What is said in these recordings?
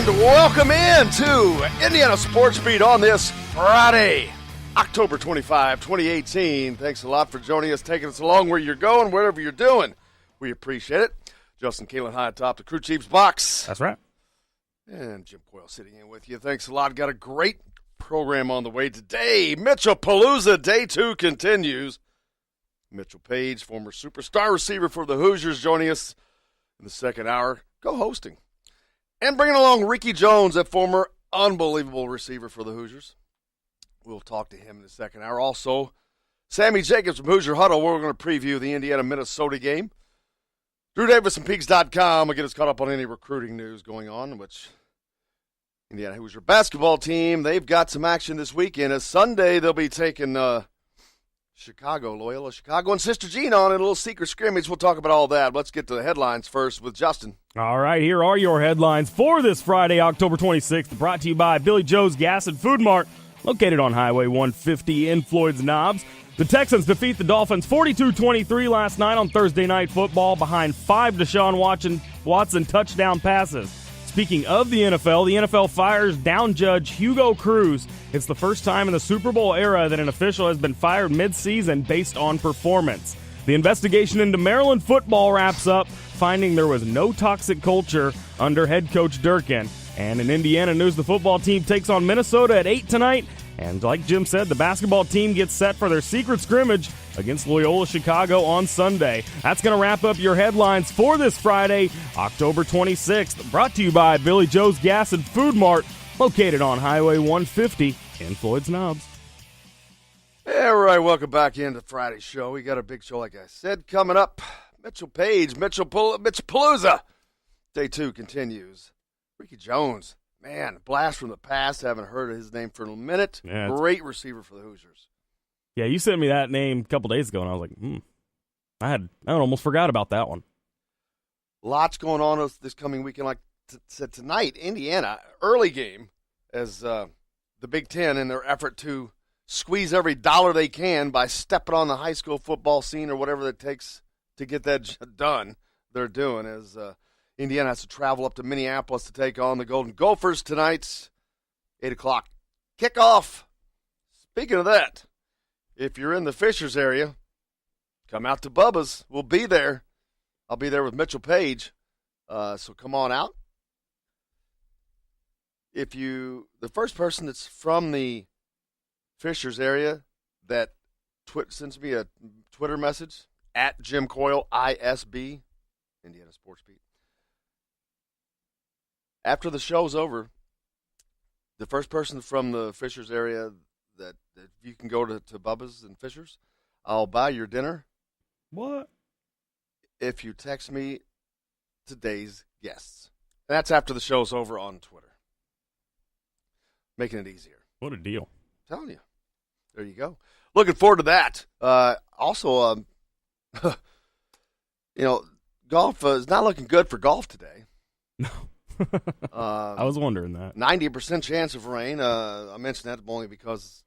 And welcome in to Indiana Sports Beat on this Friday, October 25, 2018. Thanks a lot for joining us, taking us along where you're going, wherever you're doing. We appreciate it. Justin Kalen high atop the Crew Chiefs box. That's right. And Jim Coyle sitting in with you. Thanks a lot. Got a great program on the way today. Mitchell-A-Palooza Day 2 continues. Mitchell Paige, former superstar receiver for the Hoosiers, joining us in the second hour, co-hosting. And bringing along Ricky Jones, a former unbelievable receiver for the Hoosiers. We'll talk to him in the second hour. Also, Sammy Jacobs from Hoosier Huddle. We're going to preview the Indiana-Minnesota game. Drew Davis and Peegs.com will get us caught up on any recruiting news going on, which Indiana Hoosier basketball team, they've got some action this weekend. As Sunday, they'll be taking Loyola Chicago, and Sister Jean on in a little secret scrimmage. We'll talk about all that. Let's get to the headlines first with Justin. All right, here are your headlines for this Friday, October 26th, brought to you by Billy Joe's Gas and Food Mart, located on Highway 150 in Floyd's Knobs. The Texans defeat the Dolphins 42-23 last night on Thursday Night Football behind 5 Deshaun Watson touchdown passes. Speaking of the NFL fires down judge Hugo Cruz. It's the first time in the Super Bowl era that an official has been fired mid-season based on performance. The investigation into Maryland football wraps up, finding there was no toxic culture under head coach Durkin. And in Indiana news, the football team takes on Minnesota at 8 tonight. And like Jim said, the basketball team gets set for their secret scrimmage against Loyola Chicago on Sunday. That's going to wrap up your headlines for this Friday, October 26th. Brought to you by Billy Joe's Gas and Food Mart, located on Highway 150 in Floyd's Knobs. All right, welcome back into Friday's show. We got a big show, like I said, coming up. Mitchell Paige, Mitchell-A-Palooza. Day 2 continues. Ricky Jones. Man, blast from the past. Haven't heard of his name for a minute. Yeah, great receiver for the Hoosiers. Yeah, you sent me that name a couple days ago, and I was like, I almost forgot about that one. Lots going on this coming weekend. Like said tonight, Indiana, early game, as the Big Ten in their effort to squeeze every dollar they can by stepping on the high school football scene or whatever it takes to get that done. They're doing as Indiana has to travel up to Minneapolis to take on the Golden Gophers tonight, 8 o'clock kickoff. Speaking of that, if you're in the Fishers area, come out to Bubba's. We'll be there. I'll be there with Mitchell Paige, so come on out. The first person that's from the Fishers area that sends me a Twitter message, at Jim Coyle, ISB, Indiana Sports Beat. After the show's over, the first person from the Fishers area that you can go to Bubba's and Fishers, I'll buy your dinner. What? If you text me today's guests. That's after the show's over on Twitter. Making it easier. What a deal. I'm telling you. There you go. Looking forward to that. Also, golf is not looking good for golf today. No. I was wondering that. 90% chance of rain. I mentioned that only because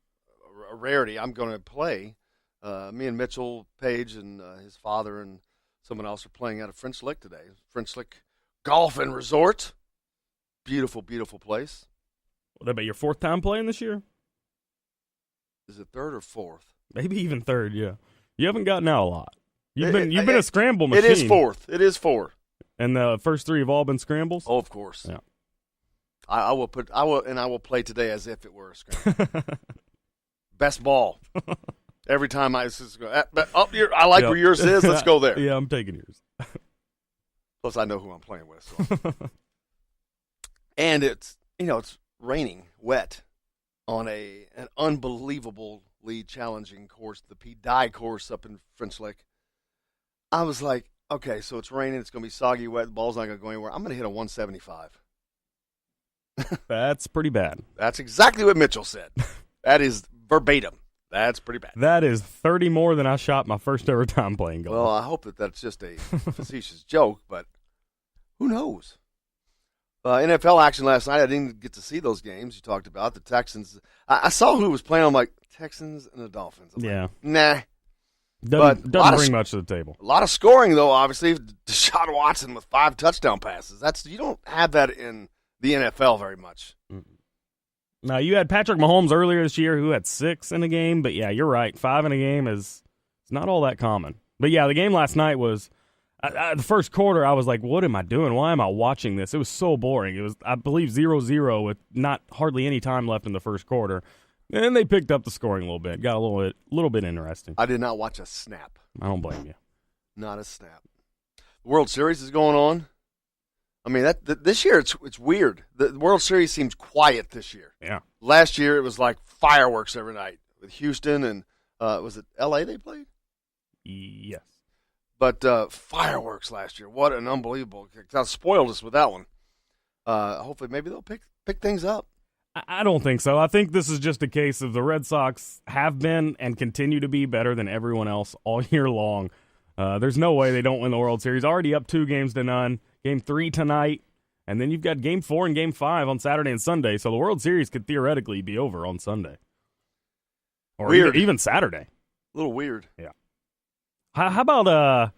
a rarity. I'm going to play. Me and Mitchell Paige and his father and someone else are playing at a French Lick today. French Lick Golf and Resort. Beautiful, beautiful place. What about your 4th time playing this year? Is it 3rd or 4th? Maybe even 3rd, yeah. You haven't gotten out a lot. You've been a scramble machine. It is 4th. It is 4. And the first 3 have all been scrambles? Oh, of course. Yeah. I will play today as if it were a scramble. Best ball. Every time I go, I like where yours is. Let's go there. Yeah, I'm taking yours. Plus, I know who I'm playing with. So. And it's raining, wet, on an unbelievably challenging course, the P-Dye course up in French Lick. I was like, okay, so it's raining, it's going to be soggy, wet, the ball's not going to go anywhere. I'm going to hit a 175. That's pretty bad. That's exactly what Mitchell said. That is verbatim. That's pretty bad. That is 30 more than I shot my first ever time playing golf. Well, I hope that's just a facetious joke, but who knows? NFL action last night. I didn't get to see those games you talked about. The Texans. I saw who was playing. I'm like, Texans and the Dolphins. I'm like, nah. Doesn't bring much to the table. A lot of scoring, though, obviously. Deshaun Watson with 5 touchdown passes. You don't have that in the NFL very much. Now, you had Patrick Mahomes earlier this year who had 6 in a game, but yeah, you're right. 5 in a game is not all that common. But yeah, the game last night was the first quarter. I was like, what am I doing? Why am I watching this? It was so boring. It was, I believe, 0-0 with not hardly any time left in the first quarter. And they picked up the scoring a little bit. Got a little bit interesting. I did not watch a snap. I don't blame you. Not a snap. The World Series is going on. I mean, this year it's weird. The World Series seems quiet this year. Yeah. Last year it was like fireworks every night with Houston and was it L.A. they played? Yes. But fireworks last year. What an unbelievable. I spoiled us with that one. Hopefully maybe they'll pick things up. I don't think so. I think this is just a case of the Red Sox have been and continue to be better than everyone else all year long. There's no way they don't win the World Series. Already up 2-0. Game 3 tonight. And then you've got Game 4 and Game 5 on Saturday and Sunday. So the World Series could theoretically be over on Sunday. Or even Saturday. A little weird. Yeah. How about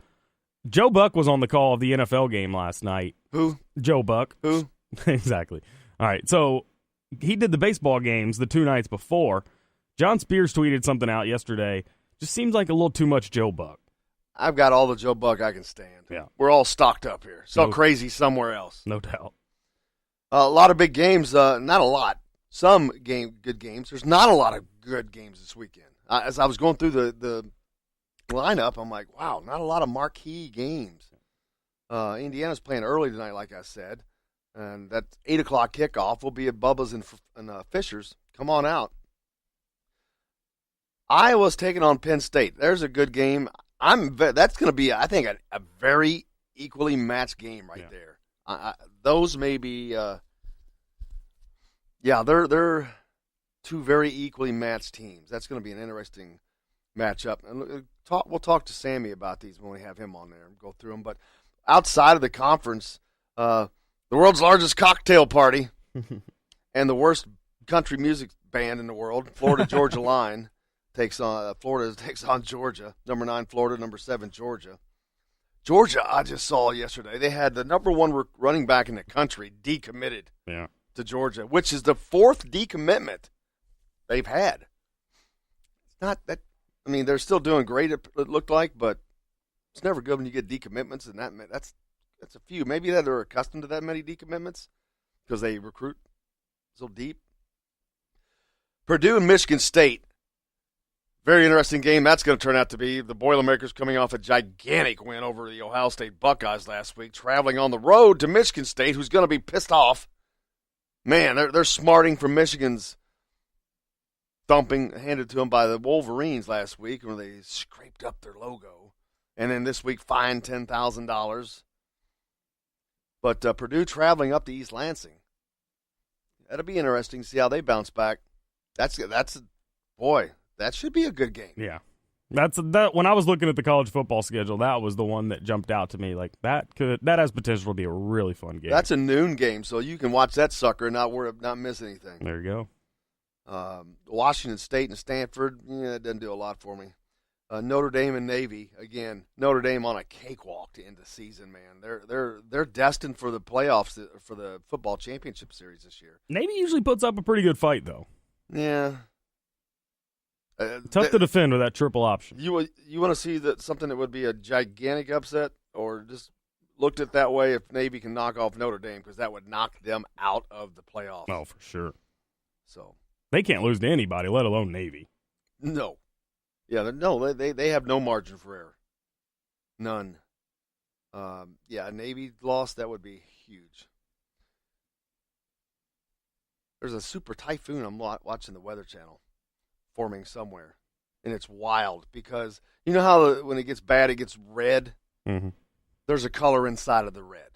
Joe Buck was on the call of the NFL game last night. Who? Joe Buck. Who? Exactly. All right. So he did the baseball games the 2 nights before. John Spears tweeted something out yesterday. Just seems like a little too much Joe Buck. I've got all the Joe Buck I can stand. Yeah. We're all stocked up here. So crazy somewhere else. No doubt. A lot of big games. Not a lot. Some good games. There's not a lot of good games this weekend. As I was going through the lineup, I'm like, wow, not a lot of marquee games. Indiana's playing early tonight, like I said. And that 8 o'clock kickoff will be at Bubba's and Fisher's. Come on out. Iowa's taking on Penn State. There's a good game. That's going to be, I think, a very equally matched game right there. Those may be, they're 2 very equally matched teams. That's going to be an interesting matchup. And we'll talk to Sammy about these when we have him on there and go through them. But outside of the conference, the world's largest cocktail party and the worst country music band in the world, Florida Georgia Line, Florida takes on Georgia. Number 9 Florida, number 7 Georgia. Georgia, I just saw yesterday, they had the number 1 running back in the country decommitted to Georgia, which is the 4th decommitment they've had. It's not that. I mean, they're still doing great. It looked like, but it's never good when you get decommitments, and that's a few. Maybe that they're accustomed to that many decommitments because they recruit so deep. Purdue and Michigan State. Very interesting game that's going to turn out to be. The Boilermakers coming off a gigantic win over the Ohio State Buckeyes last week, traveling on the road to Michigan State, who's going to be pissed off. Man, they're smarting from Michigan's thumping handed to them by the Wolverines last week, where they scraped up their logo. And then this week, fined $10,000. But Purdue traveling up to East Lansing. That'll be interesting to see how they bounce back. Boy, that should be a good game. Yeah. That when I was looking at the college football schedule, that was the one that jumped out to me. Like that has potential to be a really fun game. That's a noon game, so you can watch that sucker and not miss anything. There you go. Washington State and Stanford, it doesn't do a lot for me. Notre Dame and Navy, again, Notre Dame on a cakewalk to end the season, man. They're destined for the playoffs for the football championship series this year. Navy usually puts up a pretty good fight, though. Yeah. Tough to defend with that triple option. You want to see something that would be a gigantic upset, or just looked at that way if Navy can knock off Notre Dame, because that would knock them out of the playoffs. Oh, for sure. So they can't lose to anybody, let alone Navy. No. Yeah, they have no margin for error. None. Navy lost, that would be huge. There's a super typhoon I'm watching the Weather Channel forming somewhere, and it's wild because you know how when it gets bad, it gets red? Mm-hmm. There's a color inside of the red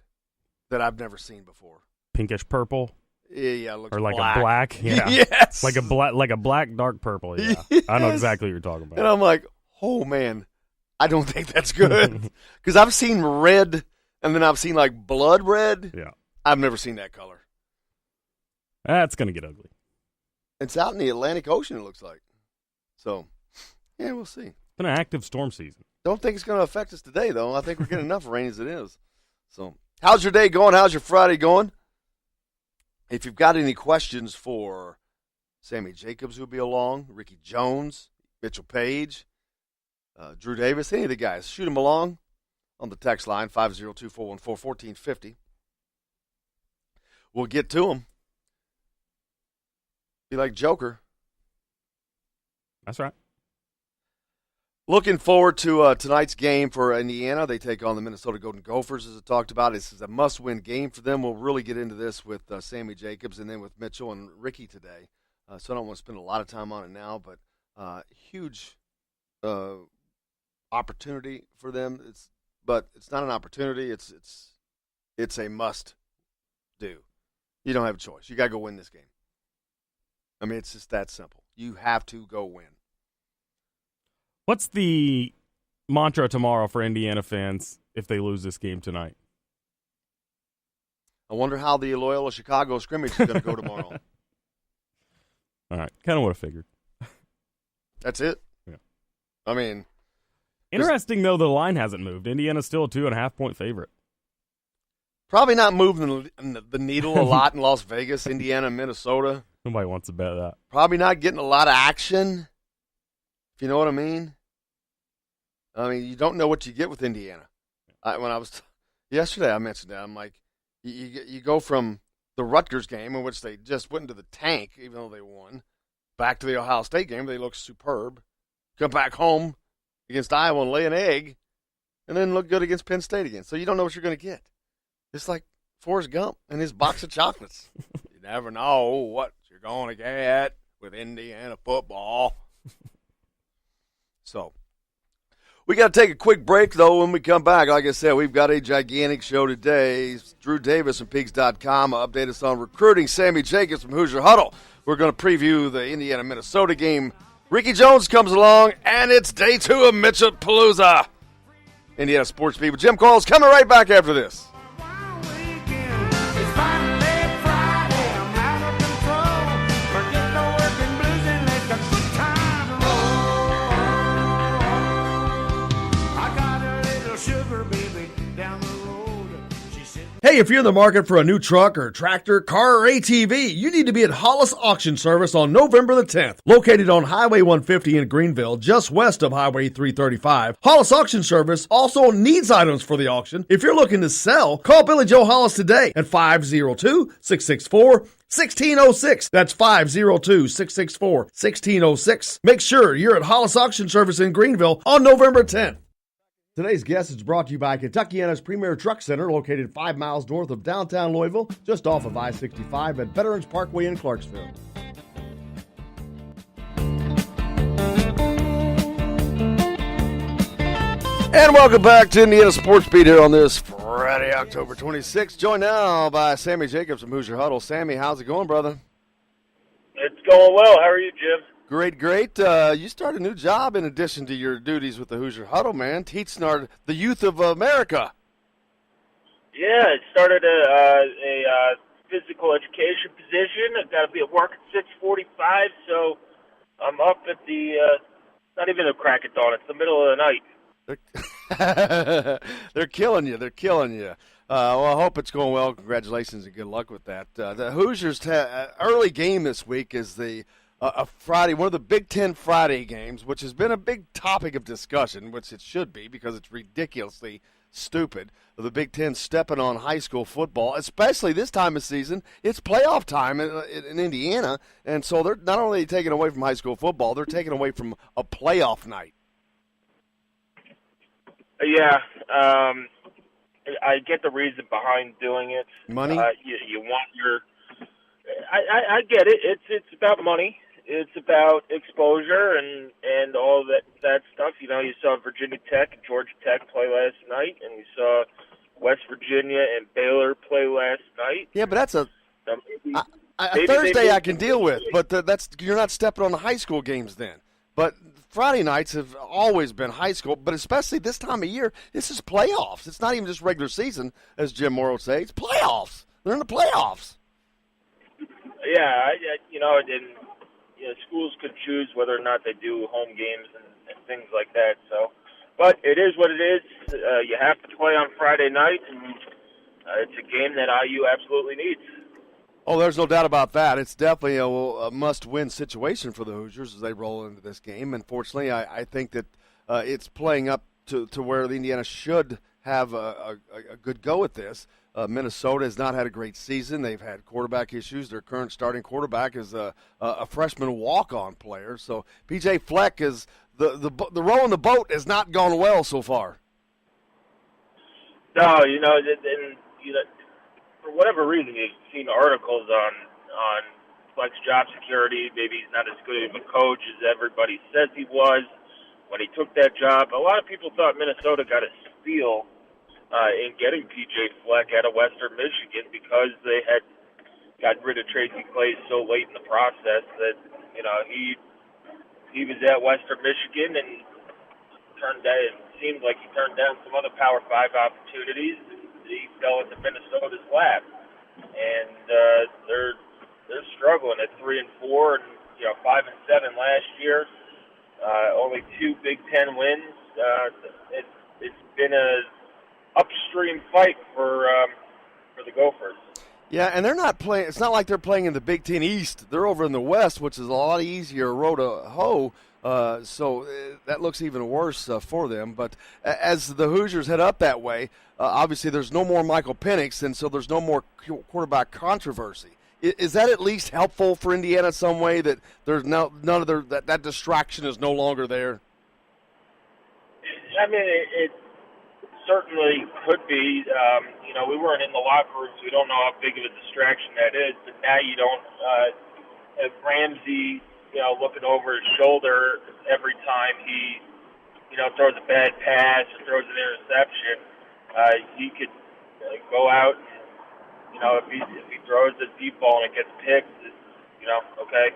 that I've never seen before. Pinkish purple? Yeah, it looks or like black. A black, yeah, yes, like a black dark purple. Yeah, yes. I know exactly what you're talking about. And I'm like, oh man, I don't think that's good because I've seen red, and then I've seen like blood red. Yeah, I've never seen that color. That's gonna get ugly. It's out in the Atlantic Ocean, it looks like. So, yeah, we'll see. It's been an active storm season. Don't think it's going to affect us today, though. I think we're getting enough rain as it is. So, how's your day going? How's your Friday going? If you've got any questions for Sammy Jacobs, who'll be along, Ricky Jones, Mitchell Paige, Drew Davis, any of the guys, shoot them along on the text line, 502-414-1450. We'll get to them. Be like Joker. That's right. Looking forward to tonight's game for Indiana. They take on the Minnesota Golden Gophers, as I talked about. This is a must-win game for them. We'll really get into this with Sammy Jacobs and then with Mitchell and Ricky today. So I don't want to spend a lot of time on it now, but huge opportunity for them. But it's not an opportunity. It's a must-do. You don't have a choice. You got to go win this game. I mean, it's just that simple. You have to go win. What's the mantra tomorrow for Indiana fans if they lose this game tonight? I wonder how the Loyola Chicago scrimmage is going to go tomorrow. All right. Kind of what I figured. That's it? Yeah. I mean. Interesting, though, the line hasn't moved. Indiana's still a 2.5-point favorite. Probably not moving the needle a lot in Las Vegas, Indiana, Minnesota. Nobody wants to bet that. Probably not getting a lot of action, if you know what I mean. I mean, you don't know what you get with Indiana. When I was yesterday, I mentioned that. I'm like, you go from the Rutgers game, in which they just went into the tank, even though they won, back to the Ohio State game. They look superb. Come back home against Iowa and lay an egg, and then look good against Penn State again. So you don't know what you're going to get. It's like Forrest Gump and his box of chocolates. You never know what you're going to get with Indiana football. So we got to take a quick break, though. When we come back, like I said, we've got a gigantic show today. Drew Davis from Peegs.com update us on recruiting. Sammy Jacobs from Hoosier Huddle. We're going to preview the Indiana-Minnesota game. Ricky Jones comes along, and it's day 2 of Mitchell-Palooza. Indiana sports people. Jim Coyle's coming right back after this. Hey, if you're in the market for a new truck or tractor, car, or ATV, you need to be at Hollis Auction Service on November the 10th. Located on Highway 150 in Greenville, just west of Highway 335, Hollis Auction Service also needs items for the auction. If you're looking to sell, call Billy Joe Hollis today at 502-664-1606. That's 502-664-1606. Make sure you're at Hollis Auction Service in Greenville on November 10th. Today's guest is brought to you by Kentuckiana's Premier Truck Center, located 5 miles north of downtown Louisville, just off of I-65 at Veterans Parkway in Clarksville. And welcome back to Indiana Sports Beat here on this Friday, October 26th. Joined now by Sammy Jacobs from Hoosier Huddle. Sammy, how's it going, brother? It's going well. How are you, Jim? Great, great. You started a new job in addition to your duties with the Hoosier Huddle, man. Teaching the youth of America. Yeah, I started a physical education position. I've got to be at work at 6:45, so I'm up at not even the crack of dawn. It's the middle of the night. They're killing you. They're killing you. Well, I hope it's going well. Congratulations and good luck with that. The Hoosiers' early game this week is a Friday, one of the Big Ten Friday games, which has been a big topic of discussion, which it should be because it's ridiculously stupid. The Big Ten stepping on high school football, especially this time of season. It's playoff time in Indiana, and so they're not only taking away from high school football, they're taking away from a playoff night. Yeah, I get the reason behind doing it. Money? You want your I get it. It's about money. It's about exposure and all that stuff. You know, you saw Virginia Tech and Georgia Tech play last night, and you saw West Virginia and Baylor play last night. Yeah, but that's a Thursday I can deal with, but you're not stepping on the high school games then. But Friday nights have always been high school, but especially this time of year, this is playoffs. It's not even just regular season, as Jim Moore would say. It's playoffs. They're in the playoffs. Yeah, schools could choose whether or not they do home games and things like that. So, but it is what it is. You have to play on Friday night, and it's a game that IU absolutely needs. Oh, there's no doubt about that. It's definitely a must-win situation for the Hoosiers as they roll into this game. Unfortunately, I think that it's playing up to where the Indiana should have a good go at this. Minnesota has not had a great season. They've had quarterback issues. Their current starting quarterback is a freshman walk-on player. So P.J. Fleck is the row in the boat has not gone well so far. No, and for whatever reason, you've seen articles on Fleck's job security. Maybe he's not as good of a coach as everybody says he was when he took that job. A lot of people thought Minnesota got a steal in getting P.J. Fleck out of Western Michigan because they had got rid of Tracy Claeys so late in the process that, he was at Western Michigan and it seemed like he turned down some other Power 5 opportunities, and he fell into Minnesota's lap. And they're struggling at 3-4 and 5-7 last year. Only 2 Big Ten wins. It's been a upstream fight for the Gophers. Yeah, and they're not playing. It's not like they're playing in the Big Ten East. They're over in the West, which is a lot easier row to hoe. So that looks even worse for them. But as the Hoosiers head up that way, obviously there's no more Michael Penix, and so there's no more quarterback controversy. Is that at least helpful for Indiana some way that there's none of that distraction is no longer there? I mean, it certainly could be. We weren't in the locker rooms. We don't know how big of a distraction that is. But now you don't have Ramsey, looking over his shoulder every time he, throws a bad pass or throws an interception. He could go out and, if he throws a deep ball and it gets picked, okay,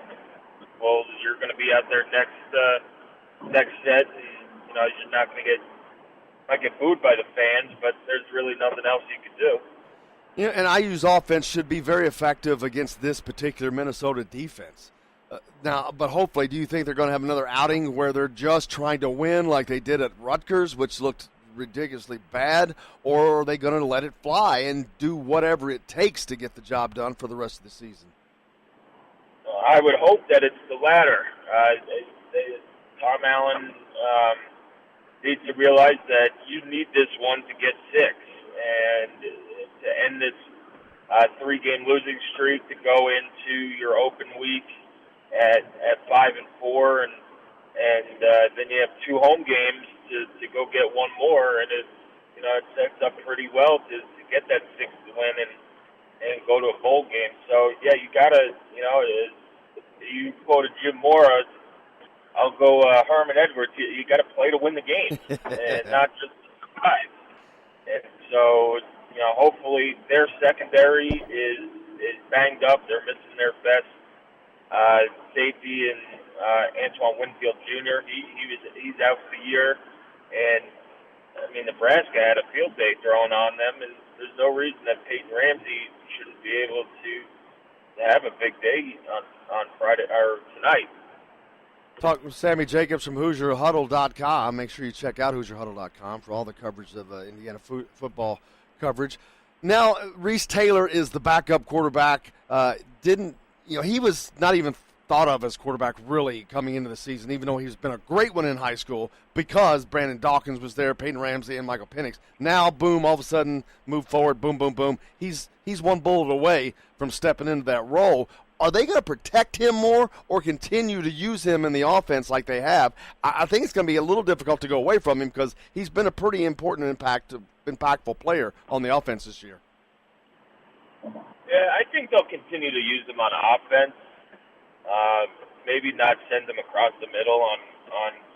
well, you're going to be out there next set, and, you're not going to might get booed by the fans, but there's really nothing else you can do. And IU's offense should be very effective against this particular Minnesota defense. But hopefully, do you think they're going to have another outing where they're just trying to win like they did at Rutgers, which looked ridiculously bad, or are they going to let it fly and do whatever it takes to get the job done for the rest of the season? I would hope that it's the latter. Tom Allen needs to realize that you need this one to get 6 and to end this 3-game losing streak, to go into your open week at 5-4, and then you have 2 home games to go get one more, and it sets up pretty well to get that 6th win and go to a bowl game. So yeah, you gotta, you quoted Jim Mora. I'll go Herman Edwards. You got to play to win the game, and not just survive. And so, hopefully their secondary is banged up. They're missing their best safety, and Antoine Winfield Jr. He's out for the year, and I mean Nebraska had a field day thrown on them, and there's no reason that Peyton Ramsey shouldn't be able to have a big day on Friday or tonight. Talk with Sammy Jacobs from HoosierHuddle.com. Make sure you check out HoosierHuddle.com for all the coverage of Indiana football coverage. Now, Reese Taylor is the backup quarterback. He was not even thought of as quarterback really coming into the season, even though he's been a great one in high school because Brandon Dawkins was there, Peyton Ramsey, and Michael Penix. Now, boom, all of a sudden, move forward, boom, boom, boom. He's one bullet away from stepping into that role. Are they going to protect him more or continue to use him in the offense like they have? I think it's going to be a little difficult to go away from him because he's been a pretty important, impactful player on the offense this year. Yeah, I think they'll continue to use him on offense. Maybe not send him across the middle on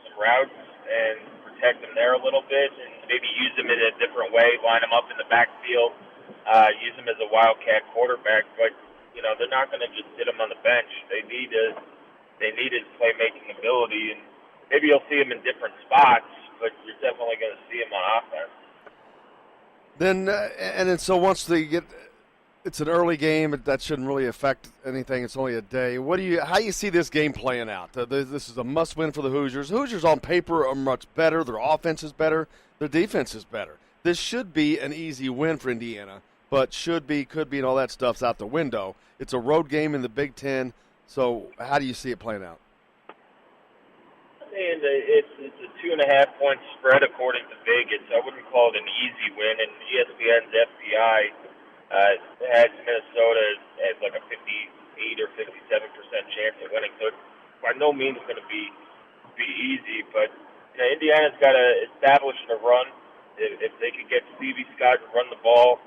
some routes and protect him there a little bit, and maybe use him in a different way, line him up in the backfield, use him as a wildcat quarterback, but they're not going to just sit him on the bench. They need his playmaking ability, and maybe you'll see him in different spots, but you're definitely going to see him on offense. Then so once they get, it's an early game. That shouldn't really affect anything. It's only a day. How do you see this game playing out? This is a must-win for the Hoosiers. Hoosiers on paper are much better. Their offense is better. Their defense is better. This should be an easy win for Indiana. but should be, could be, and all that stuff's out the window. It's a road game in the Big Ten, so how do you see it playing out? And it's a 2.5-point spread according to Vegas. I wouldn't call it an easy win. And ESPN's FPI has Minnesota as like a 58 or 57% chance of winning. So it's by no means going to be easy. But Indiana's got to establish the run. If they could get Stevie Scott to run the ball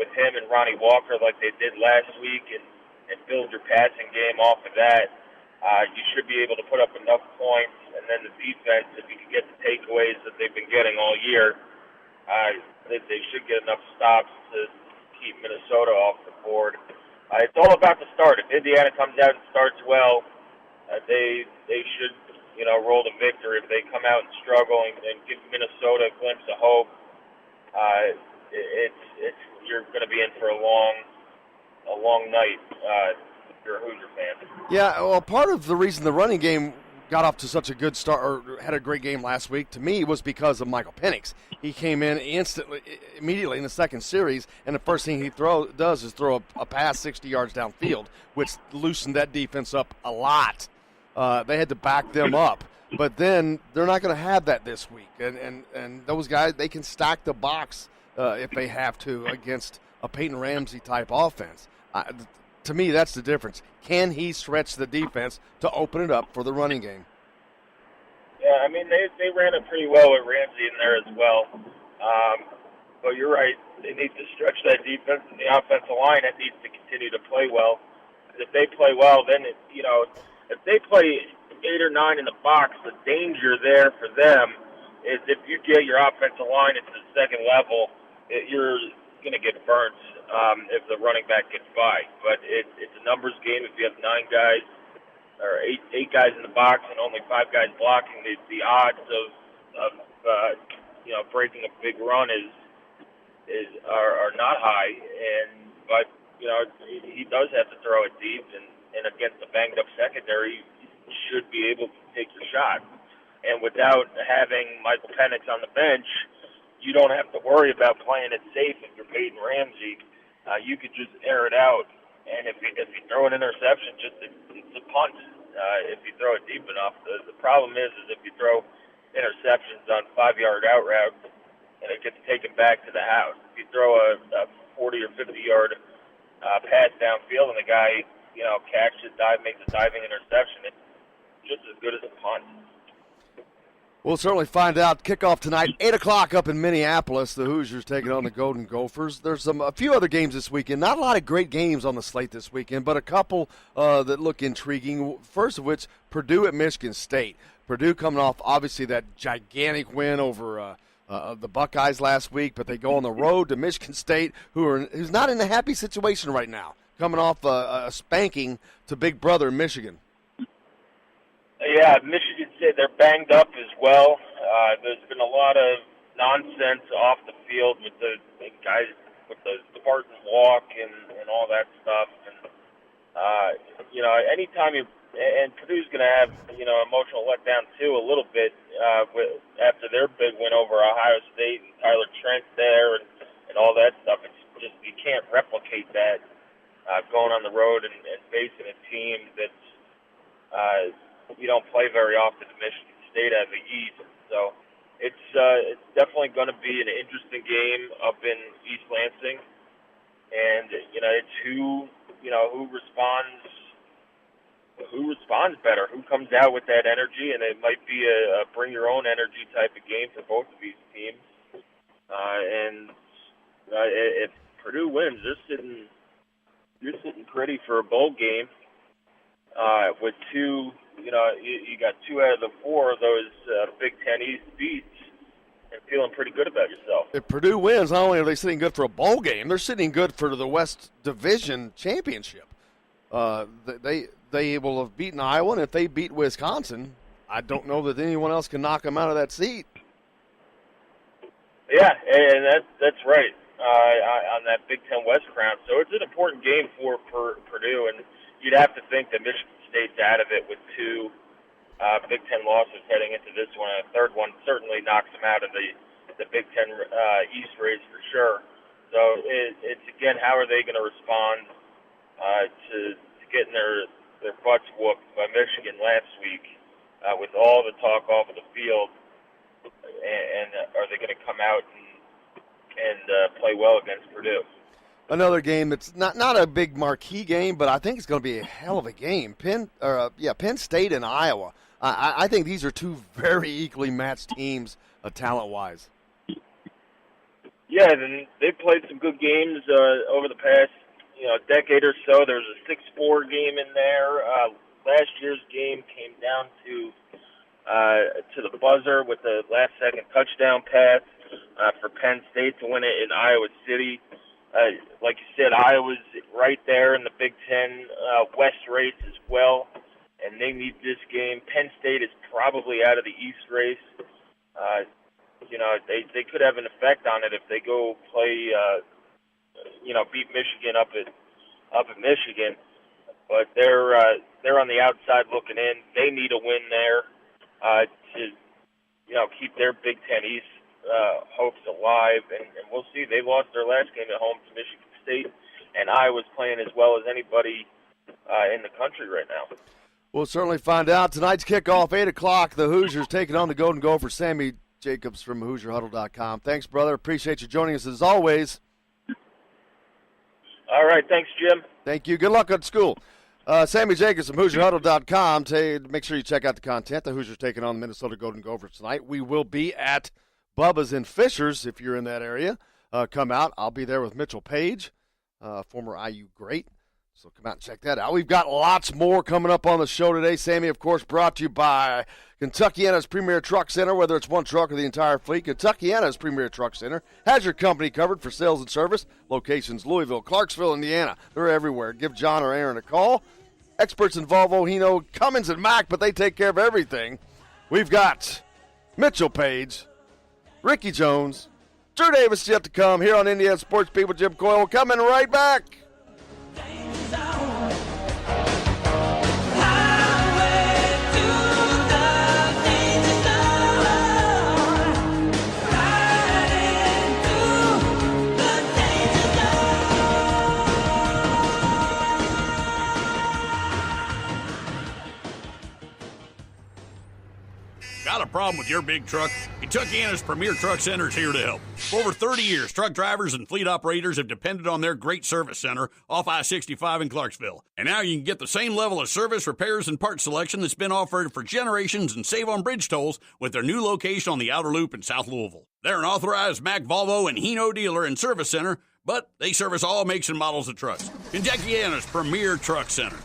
with him and Ronnie Walker like they did last week, and build your passing game off of that. You should be able to put up enough points, and then the defense, if you can get the takeaways that they've been getting all year, they should get enough stops to keep Minnesota off the board. It's all about the start. If Indiana comes out and starts well, they should roll to victory. If they come out and struggle and give Minnesota a glimpse of hope, you're going to be in for a long night. You're a Hoosier fan. Yeah, well, part of the reason the running game got off to such a good start, or had a great game last week, to me, was because of Michael Penix. He came in immediately in the second series, and the first thing he does is throw a pass 60 yards downfield, which loosened that defense up a lot. They had to back them up. But then they're not going to have that this week. And those guys, they can stack the box if they have to against a Peyton Ramsey-type offense. To me, that's the difference. Can he stretch the defense to open it up for the running game? Yeah, I mean, they ran it pretty well with Ramsey in there as well. But you're right. They need to stretch that defense, and the offensive line, it needs to continue to play well. If they play well, then, if they play 8 or 9 in the box, the danger there for them is if you get your offensive line into the second level, you're going to get burnt if the running back gets by. But it's a numbers game. If you have 9 guys or eight guys in the box and only 5 guys blocking, the odds of breaking a big run are not high. But he does have to throw it deep, and against a banged up secondary, you should be able to take your shot. And without having Michael Penix on the bench, you don't have to worry about playing it safe if you're Peyton Ramsey. You could just air it out, and if you throw an interception, it's a punt. If you throw it deep enough, the problem is if you throw interceptions on 5-yard out routes and it gets taken back to the house. If you throw a 40 or 50-yard pass downfield and the guy catches it, makes a diving interception, it's just as good as a punt. We'll certainly find out. Kickoff tonight, 8 o'clock up in Minneapolis. The Hoosiers taking on the Golden Gophers. There's a few other games this weekend. Not a lot of great games on the slate this weekend, but a couple that look intriguing. First of which, Purdue at Michigan State. Purdue coming off, obviously, that gigantic win over the Buckeyes last week, but they go on the road to Michigan State, who's not in a happy situation right now, coming off a spanking to Big Brother Michigan. Yeah, Michigan State, they're banged up as well. There's been a lot of nonsense off the field with the guys with the Spartan walk and all that stuff. And anytime and Purdue's going to have emotional letdown too a little bit after their big win over Ohio State and Tyler Trent there and all that stuff. It's just you can't replicate that going on the road and facing a team that's you don't play very often in Michigan State out of the East. So it's definitely going to be an interesting game up in East Lansing. And, it's who responds better, who comes out with that energy, and it might be a bring your own energy type of game for both of these teams. If Purdue wins, you're sitting pretty for a bowl game with two. You got 2 out of the 4 of those Big Ten East beats and feeling pretty good about yourself. If Purdue wins, not only are they sitting good for a bowl game, they're sitting good for the West Division Championship. They will have beaten Iowa, and if they beat Wisconsin, I don't know that anyone else can knock them out of that seat. Yeah, and that's right on that Big Ten West crown. So it's an important game for Purdue, and you'd have to think that Michigan State's out of it with 2 Big Ten losses heading into this one. A third one certainly knocks them out of the Big Ten East race for sure. So it's again, how are they going to respond to getting their butts whooped by Michigan last week with all the talk off of the field, and are they going to come out and play well against Purdue? Another game that's not a big marquee game, but I think it's going to be a hell of a game. Penn State and Iowa. I think these are two very equally matched teams, talent-wise. Yeah, and they played some good games over the past decade or so. There was a 6-4 game in there. Last year's game came down to the buzzer with the last-second touchdown pass for Penn State to win it in Iowa City. Like you said, Iowa's right there in the Big Ten West race as well, and they need this game. Penn State is probably out of the East race. They could have an effect on it if they go play, beat Michigan up at Michigan. But they're on the outside looking in. They need a win there to keep their Big Ten East hopes alive, and we'll see. They lost their last game at home to Michigan State, and Iowa's playing as well as anybody in the country right now. We'll certainly find out. Tonight's kickoff, 8 o'clock, the Hoosiers taking on the Golden Gophers. Sammy Jacobs from HoosierHuddle.com. Thanks, brother. Appreciate you joining us as always. All right. Thanks, Jim. Thank you. Good luck at school. Sammy Jacobs from HoosierHuddle.com. Make sure you check out the content. The Hoosiers taking on the Minnesota Golden Gophers tonight. We will be at Bubba's in Fishers if you're in that area. Come out. I'll be there with Mitchell Paige, former IU great. So come out and check that out. We've got lots more coming up on the show today. Sammy, of course, brought to you by Kentuckiana's Premier Truck Center. Whether it's one truck or the entire fleet, Kentuckiana's Premier Truck Center has your company covered for sales and service. Locations: Louisville, Clarksville, Indiana. They're everywhere. Give John or Aaron a call. Experts in Volvo, Hino, Cummins, and Mack, but they take care of everything. We've got Mitchell Paige, Ricky Jones, Drew Davis yet to come here on Indiana Sports Beat with Jim Coyle. Coming right back. Got a problem with your big truck? Kentuckiana's Premier Truck Center is here to help. For over 30 years, truck drivers and fleet operators have depended on their great service center off I-65 in Clarksville. And now you can get the same level of service, repairs, and part selection that's been offered for generations and save on bridge tolls with their new location on the Outer Loop in South Louisville. They're an authorized Mack, Volvo, and Hino dealer and service center, but they service all makes and models of trucks. Kentuckiana's Premier Truck Center.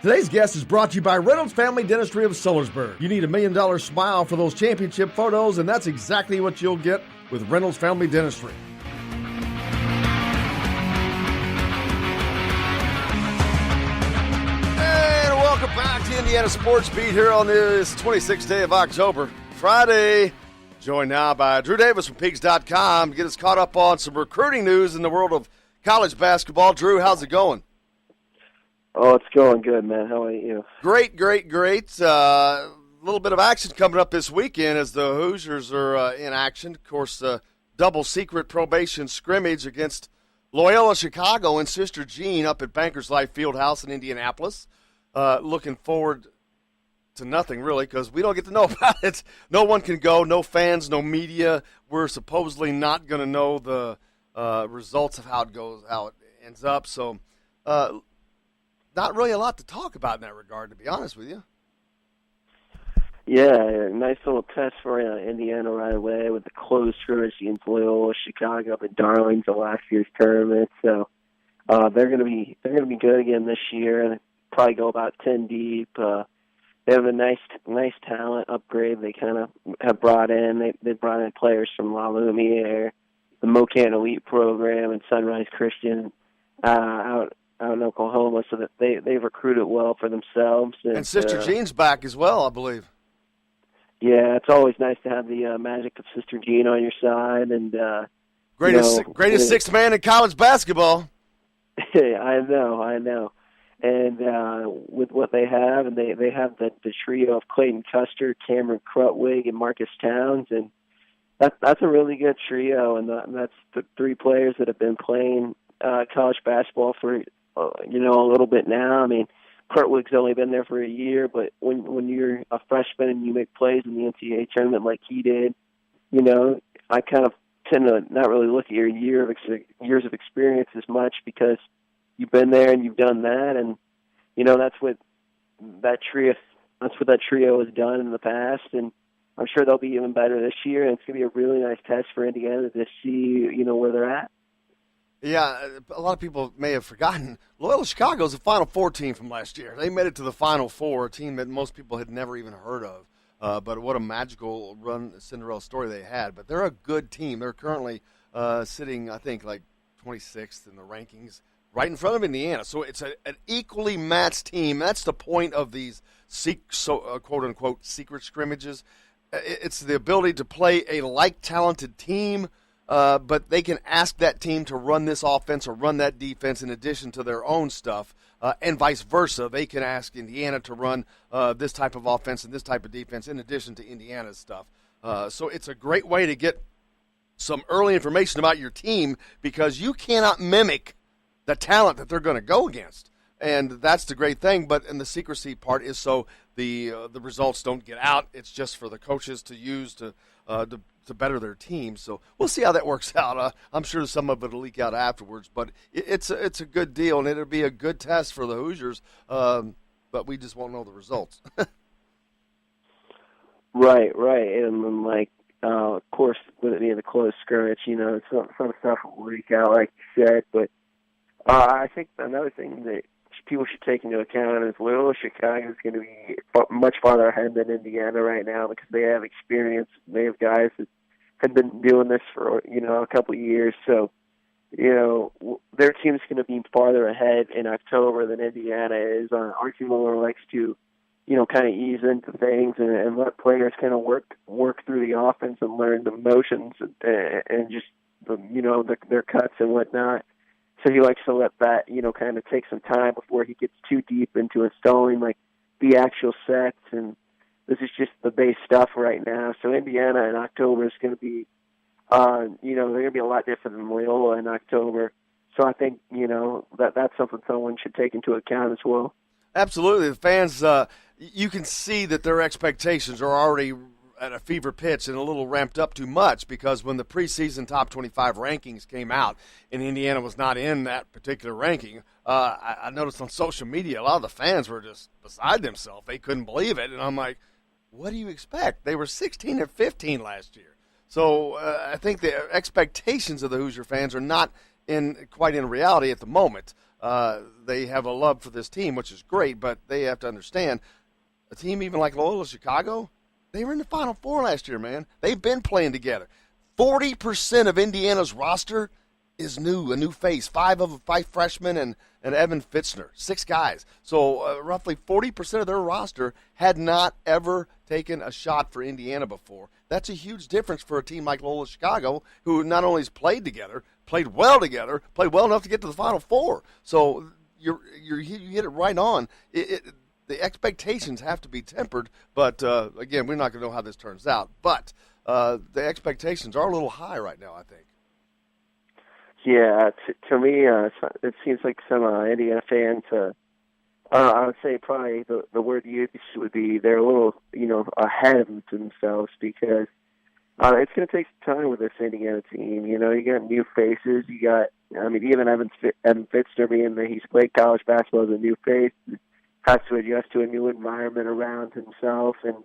Today's guest is brought to you by Reynolds Family Dentistry of Sellersburg. You need $1 million smile for those championship photos, and that's exactly what you'll get with Reynolds Family Dentistry. And welcome back to Indiana Sports Beat here on this 26th day of October, Friday. Joined now by Drew Davis from Peegs.com to get us caught up on some recruiting news in the world of college basketball. Drew, how's it going? Oh, it's going good, man. How are you? Great. A little bit of action coming up this weekend as the Hoosiers are in action. Of course, double secret probation scrimmage against Loyola Chicago and Sister Jean up at Bankers Life Fieldhouse in Indianapolis. Looking forward to nothing, really, because we don't get to know about it. No one can go, no fans, no media. We're supposedly not going to know the results of how it ends up. So, not really a lot to talk about in that regard, to be honest with you. Yeah, a nice little test for Indiana right away with the closed scrimmage against Loyola Chicago up at Darlington last year's tournament. So they're gonna be good again this year, and probably go about 10 deep. They have a nice talent upgrade. They kind of have brought in. They brought in players from La Lumiere, the Mocan Elite program, and Sunrise Christian out in Oklahoma, so that they've recruited well for themselves. And Sister Jean's back as well, I believe. Yeah, it's always nice to have the magic of Sister Jean on your side. And greatest sixth man in college basketball. I know. And with what they have, and they have the trio of Clayton Custer, Cameron Crutwig, and Marcus Towns, and That's a really good trio, and that's the three players that have been playing college basketball for a little bit now. I mean, Kurtwig's only been there for a year, but when you're a freshman and you make plays in the NCAA tournament like he did, I kind of tend to not really look at your years of experience as much because you've been there and you've done that, and that's what that trio has done in the past, and I'm sure they'll be even better this year. And it's going to be a really nice test for Indiana to see where they're at. Yeah, a lot of people may have forgotten. Loyola Chicago is a Final Four team from last year. They made it to the Final Four, a team that most people had never even heard of. But what a magical run, Cinderella story they had. But they're a good team. They're currently sitting, I think, like 26th in the rankings, right in front of Indiana. So it's an equally matched team. That's the point of these quote-unquote secret scrimmages. It's the ability to play a like-talented team, but they can ask that team to run this offense or run that defense in addition to their own stuff, and vice versa. They can ask Indiana to run this type of offense and this type of defense in addition to Indiana's stuff. So it's a great way to get some early information about your team because you cannot mimic the talent that they're going to go against. And that's the great thing, and the secrecy part is so the results don't get out. It's just for the coaches to use to better their team. So we'll see how that works out. I'm sure some of it will leak out afterwards, but it's a good deal, and it'll be a good test for the Hoosiers, but we just won't know the results. Right. And then, of course, with it being a close scrimmage, some stuff will leak out, like you said, but I think another thing that people should take into account is Loyola Chicago is going to be much farther ahead than Indiana right now because they have experience. They have guys that have been doing this for a couple of years. So their team's going to be farther ahead in October than Indiana is. Our team likes to kind of ease into things and let players kind of work through the offense and learn the motions and just their cuts and whatnot. So he likes to let that, kind of take some time before he gets too deep into installing, the actual sets. And this is just the base stuff right now. So Indiana in October is going to be, they're going to be a lot different than Loyola in October. So I think, that's something someone should take into account as well. Absolutely. The fans, you can see that their expectations are already at a fever pitch and a little ramped up too much because when the preseason top 25 rankings came out and Indiana was not in that particular ranking, I noticed on social media a lot of the fans were just beside themselves. They couldn't believe it. And I'm like, what do you expect? They were 16 and 15 last year. So I think the expectations of the Hoosier fans are not quite in reality at the moment. They have a love for this team, which is great, but they have to understand a team even like Loyola Chicago, they were in the Final Four last year, man. They've been playing together. 40% of Indiana's roster is new, a new face. Five freshmen and Evan Fitzner, 6 guys. So roughly 40% of their roster had not ever taken a shot for Indiana before. That's a huge difference for a team like Loyola Chicago, who not only has played together, played well enough to get to the Final Four. So you hit it right on. The expectations have to be tempered, but again, we're not going to know how this turns out. But the expectations are a little high right now, I think. Yeah, to me, it seems like some Indiana fans, I would say probably the word used would be they're a little, ahead of themselves because it's going to take some time with this Indiana team. You got new faces. You got, even Evan Fitzner being that he's played college basketball as a new face, has to adjust to a new environment around himself, and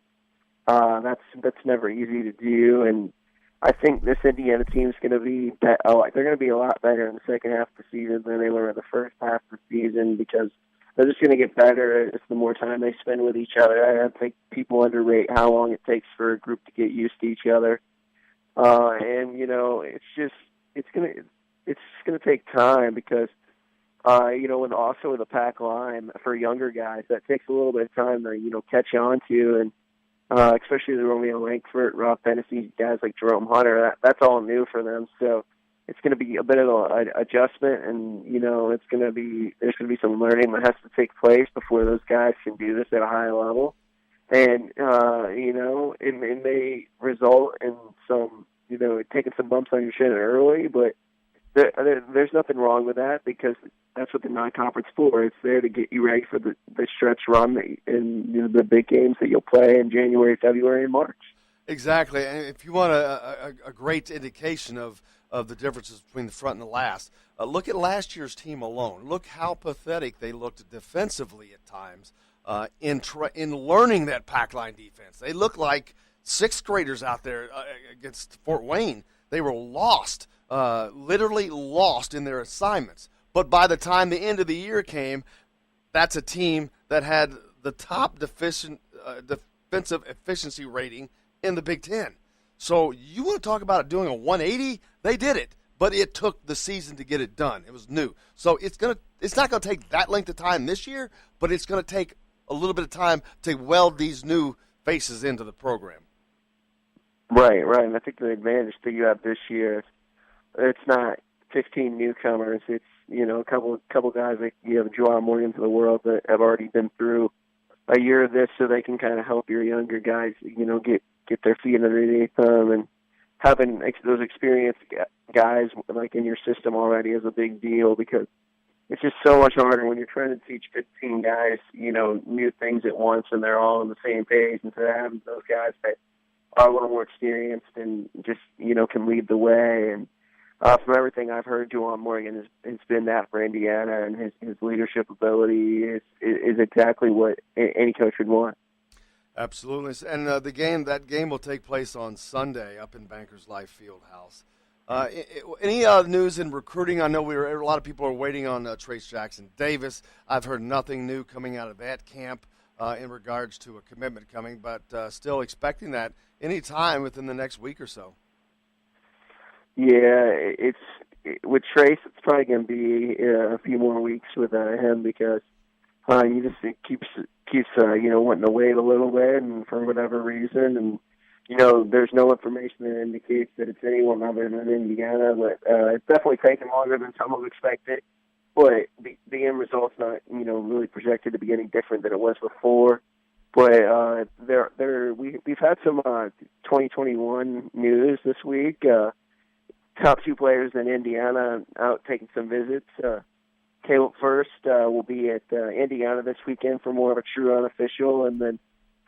that's never easy to do. And I think this Indiana team is going to be they're going to be a lot better in the second half of the season than they were in the first half of the season because they're just going to get better as the more time they spend with each other. I think people underrate how long it takes for a group to get used to each other, and it's going to take time because. And also with the pack line for younger guys, that takes a little bit of time to, catch on to, and especially the Romeo Langford, Rob Hennessy, guys like Jerome Hunter, that's all new for them. So it's going to be a bit of an adjustment, and, there's going to be some learning that has to take place before those guys can do this at a high level. And, it may result in some taking some bumps on your shin early, but there's nothing wrong with that because that's what the non-conference for. It's there to get you ready for the stretch run and the big games that you'll play in January, February, and March. Exactly. And if you want a great indication of the differences between the front and the last, look at last year's team alone. Look how pathetic they looked defensively at times in learning that pack line defense. They looked like sixth graders out there against Fort Wayne. They were lost, literally lost in their assignments. But by the time the end of the year came, that's a team that had the top defensive efficiency rating in the Big Ten. So you want to talk about it doing a 180? They did it, but it took the season to get it done. It was new. So it's not going to take that length of time this year, but it's going to take a little bit of time to weld these new faces into the program. Right. And I think the advantage that you have this year, it's not 15 newcomers. It's a couple guys like Juwan Morgans of the world that have already been through a year of this, so they can kind of help your younger guys, get their feet underneath them, and having those experienced guys like in your system already is a big deal because it's just so much harder when you're trying to teach 15 guys, new things at once, and they're all on the same page, instead of having those guys that are a little more experienced and just can lead the way. And from everything I've heard, Juwan Morgan has been that for Indiana, and his leadership ability is exactly what any coach would want. Absolutely. And that game will take place on Sunday up in Bankers Life Fieldhouse. Any news in recruiting? I know a lot of people are waiting on Trace Jackson Davis. I've heard nothing new coming out of that camp in regards to a commitment coming, but still expecting that any time within the next week or so. Yeah, with Trace, it's probably going to be a few more weeks with him because it keeps wanting to wait a little bit, and for whatever reason, and there's no information that indicates that it's anyone other than Indiana, but it's definitely taken longer than some have expected. But the end result's not really projected to be any different than it was before. But we've had some 2021 news this week. Top two players in Indiana out taking some visits. Caleb First will be at Indiana this weekend for more of a true unofficial, and then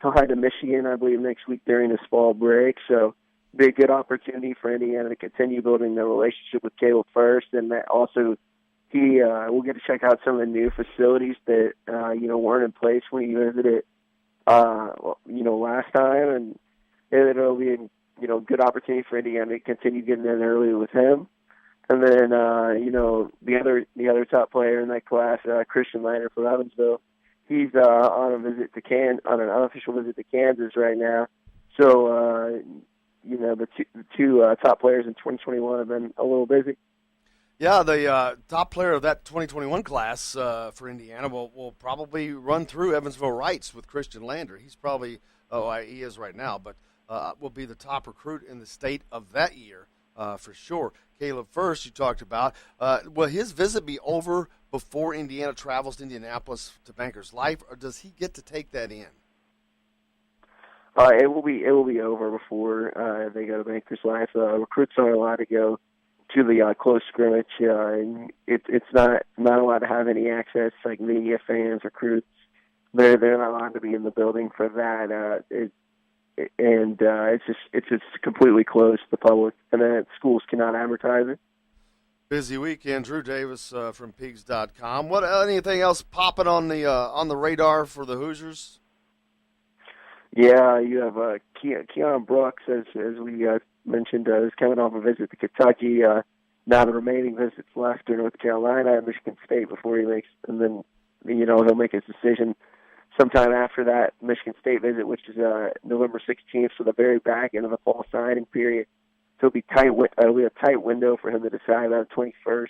he'll head to Michigan, I believe, next week during his fall break. So it'll be a good opportunity for Indiana to continue building their relationship with Caleb First, and that also he will get to check out some of the new facilities that weren't in place when he visited last time, and it'll be a good opportunity for Indiana to continue getting in early with him. And then, the other top player in that class, Christian Lander from Evansville, he's on an unofficial visit to Kansas right now. So, the two top players in 2021 have been a little busy. Yeah, the top player of that 2021 class for Indiana will probably run through Evansville Rights with Christian Lander. He's probably, he is right now, but will be the top recruit in the state of that year for sure. Caleb First, you talked about. Will his visit be over before Indiana travels to Indianapolis to Bankers Life, or does he get to take that in? It will be over before they go to Bankers Life. Recruits aren't allowed to go to the close scrimmage. And it's not allowed to have any access, like media, fans, recruits. They're not allowed to be in the building for that. It's just completely closed to the public, and then schools cannot advertise it. Busy weekend. Drew Davis from Peegs.com. What anything else popping on the radar for the Hoosiers? Yeah, you have Keon Brooks, as we mentioned, is coming off a visit to Kentucky. Now the remaining visits left are North Carolina and Michigan State before he makes, and then he'll make his decision sometime after that Michigan State visit, which is November 16th, so the very back end of the fall signing period. So it'll be a tight window for him to decide on the 21st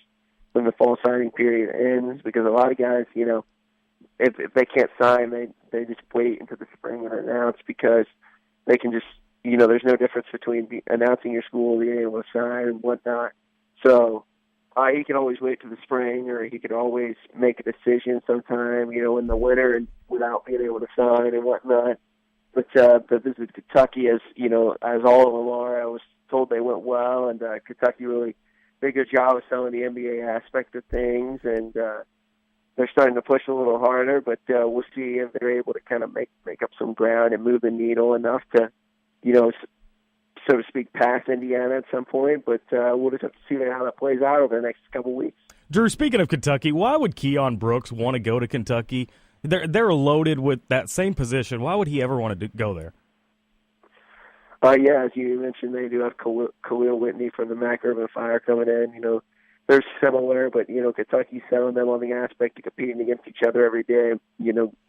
when the fall signing period ends, because a lot of guys, if they can't sign, they just wait until the spring and announce, because they can just, there's no difference between announcing your school and being able to sign and whatnot. So he can always wait till the spring, or he could always make a decision sometime, in the winter and without being able to sign and whatnot. But the visit to Kentucky, as all of them are, I was told they went well, and Kentucky really did a good job of selling the NBA aspect of things, and they're starting to push a little harder, but we'll see if they're able to kind of make up some ground and move the needle enough to, so to speak, pass Indiana at some point. But we'll just have to see how that plays out over the next couple of weeks. Drew, speaking of Kentucky, why would Keon Brooks want to go to Kentucky? They're loaded with that same position. Why would he ever want to go there? Yeah, as you mentioned, they do have Khalil Whitney from the Mac Urban Fire coming in. They're similar, but, Kentucky's selling them on the aspect of competing against each other every day,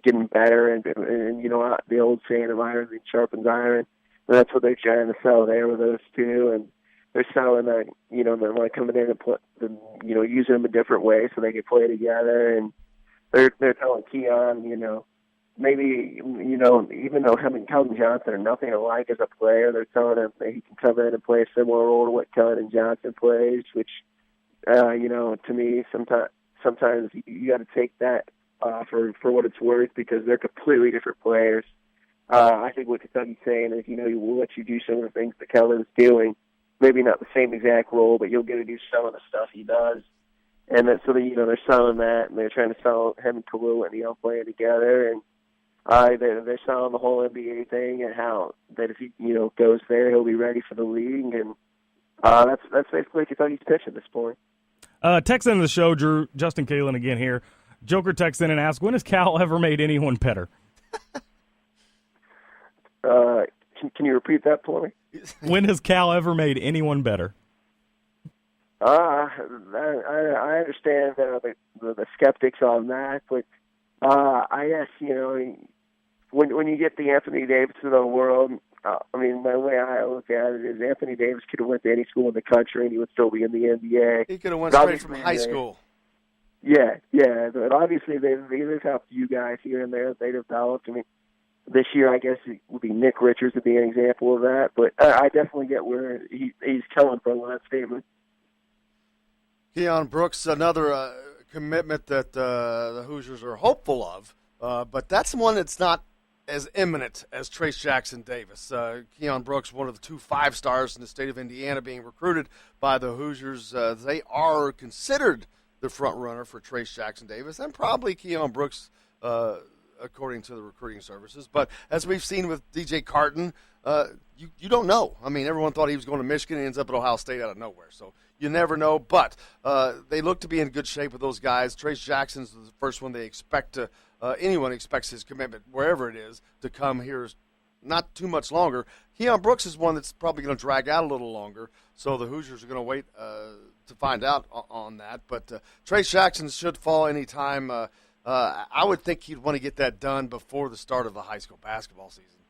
getting better. And the old saying of iron sharpens iron. And that's what they're trying to sell there with those two. And they're selling that, they want coming in and using them a different way so they can play together. And they're telling Keon, maybe, even though him and Keldon Johnson are nothing alike as a player, they're telling him that he can come in and play a similar role to what Keldon and Johnson plays, which, to me, sometimes you got to take that for what it's worth, because they're completely different players. I think what Kentucky's saying is, we'll let you do some of the things that Keldon's doing, maybe not the same exact role, but you'll get to do some of the stuff he does. And then, so they're selling that, and they're trying to sell him and Khalil and playing together, and they're selling the whole NBA thing and how that if he goes there, he'll be ready for the league, and that's basically Kentucky's pitch at this point. Text into the show, Drew, Justin Kalen again here. Joker texts in and asks, when has Cal ever made anyone better? Can you repeat that for me? When has Cal ever made anyone better? I understand the skeptics on that, but I guess, when you get the Anthony Davis of the world, the way I look at it is Anthony Davis could have went to any school in the country and he would still be in the NBA. He could have went straight from high school. Yeah, but obviously they've had a few guys here and there that they developed. This year I guess it would be Nick Richards would be an example of that, but I definitely get where he's coming from with that statement. Keon Brooks, another commitment that the Hoosiers are hopeful of, but that's one that's not as imminent as Trace Jackson Davis. Keon Brooks, one of the 2 5-stars in the state of Indiana, being recruited by the Hoosiers. They are considered the front runner for Trace Jackson Davis, and probably Keon Brooks, according to the recruiting services. But as we've seen with DJ Carton, you don't know. Everyone thought he was going to Michigan and ends up at Ohio State out of nowhere. So you never know. But they look to be in good shape with those guys. Trace Jackson's the first one they expect to anyone expects his commitment, wherever it is, to come here not too much longer. Keon Brooks is one that's probably going to drag out a little longer, so the Hoosiers are going to wait to find out on that. But Trace Jackson should fall any time. I would think he'd want to get that done before the start of the high school basketball season.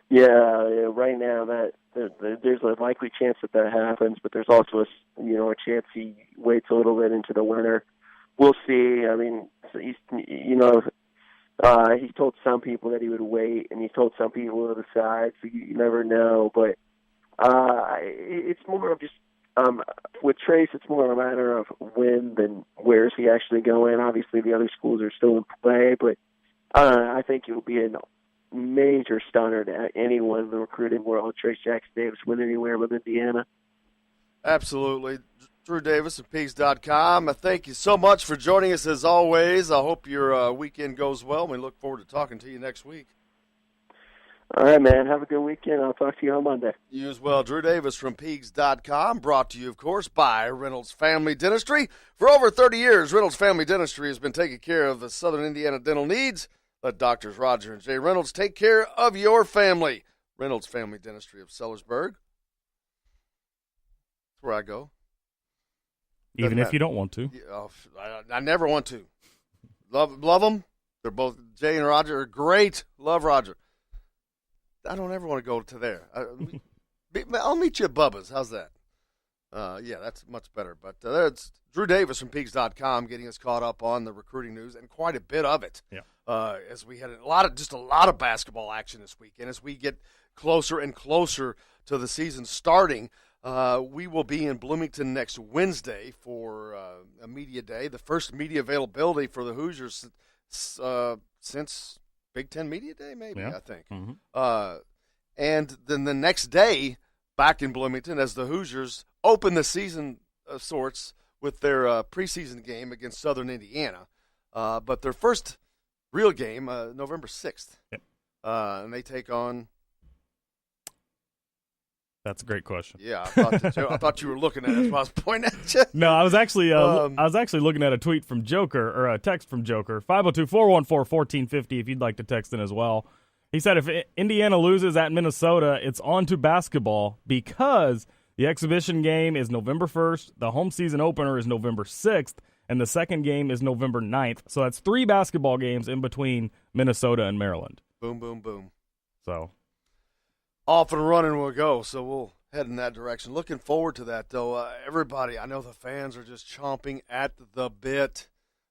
Yeah, right now there's a likely chance that happens, but there's also a chance he waits a little bit into the winter. We'll see. He's told some people that he would wait, and he's told some people to the side, so you never know. But it's more of just with Trace, it's more a matter of when than where is he actually going. Obviously, the other schools are still in play, but I think it will be a major stunner to anyone in the recruiting world. Trace Jackson Davis win anywhere with Indiana. Absolutely. Drew Davis of Peegs.com. Thank you so much for joining us as always. I hope your weekend goes well. We look forward to talking to you next week. All right, man. Have a good weekend. I'll talk to you on Monday. You as well. Drew Davis from Peegs.com, brought to you, of course, by Reynolds Family Dentistry. For over 30 years, Reynolds Family Dentistry has been taking care of the Southern Indiana dental needs. Let Doctors Roger and Jay Reynolds take care of your family. Reynolds Family Dentistry of Sellersburg. That's where I go. Even if you don't want to. I never want to. Love them. They're both, Jay and Roger are great. Love Roger. I don't ever want to go to there. I'll meet you at Bubba's. How's that? Yeah, that's much better. But it's Drew Davis from Peegs.com getting us caught up on the recruiting news, and quite a bit of it. Yeah. As we had a lot of basketball action this weekend. As we get closer and closer to the season starting, we will be in Bloomington next Wednesday for a media day, the first media availability for the Hoosiers since Big Ten Media Day, maybe, yeah. I think. Mm-hmm. And then the next day, back in Bloomington as the Hoosiers open the season of sorts with their preseason game against Southern Indiana. But their first real game, November 6th. Yep. And they take on. That's a great question. Yeah, I thought you were looking at it. That's why I was pointing at you. No, I was actually looking at a tweet from Joker, or a text from Joker, 502-414-1450 if you'd like to text in as well. He said if Indiana loses at Minnesota, it's on to basketball because the exhibition game is November 1st, the home season opener is November 6th, and the second game is November 9th. So that's 3 basketball games in between Minnesota and Maryland. Boom, boom, boom. So off and running we'll go, so we'll head in that direction. Looking forward to that, though. Everybody, I know the fans are just chomping at the bit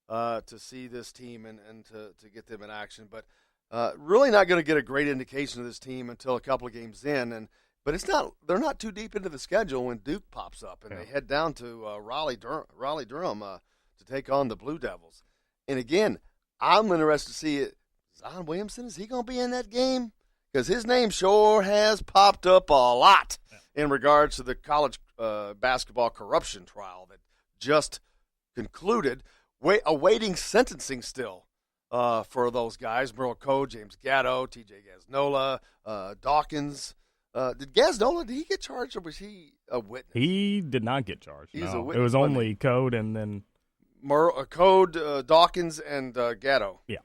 to see this team and to get them in action. But really not going to get a great indication of this team until a couple of games in. But they're not too deep into the schedule when Duke pops up, and they head down to Raleigh-Durham to take on the Blue Devils. And, again, I'm interested to see it. Zion Williamson, is he going to be in that game? Because his name sure has popped up a lot in regards to the college basketball corruption trial that just concluded, awaiting sentencing still for those guys, Merle Coe, James Gatto, T.J. Gaznola, Dawkins. Did he get charged, or was he a witness? he did not get charged. He's No. a witness, It was wasn't only Code and then Code, Dawkins, and Gatto. Yeah.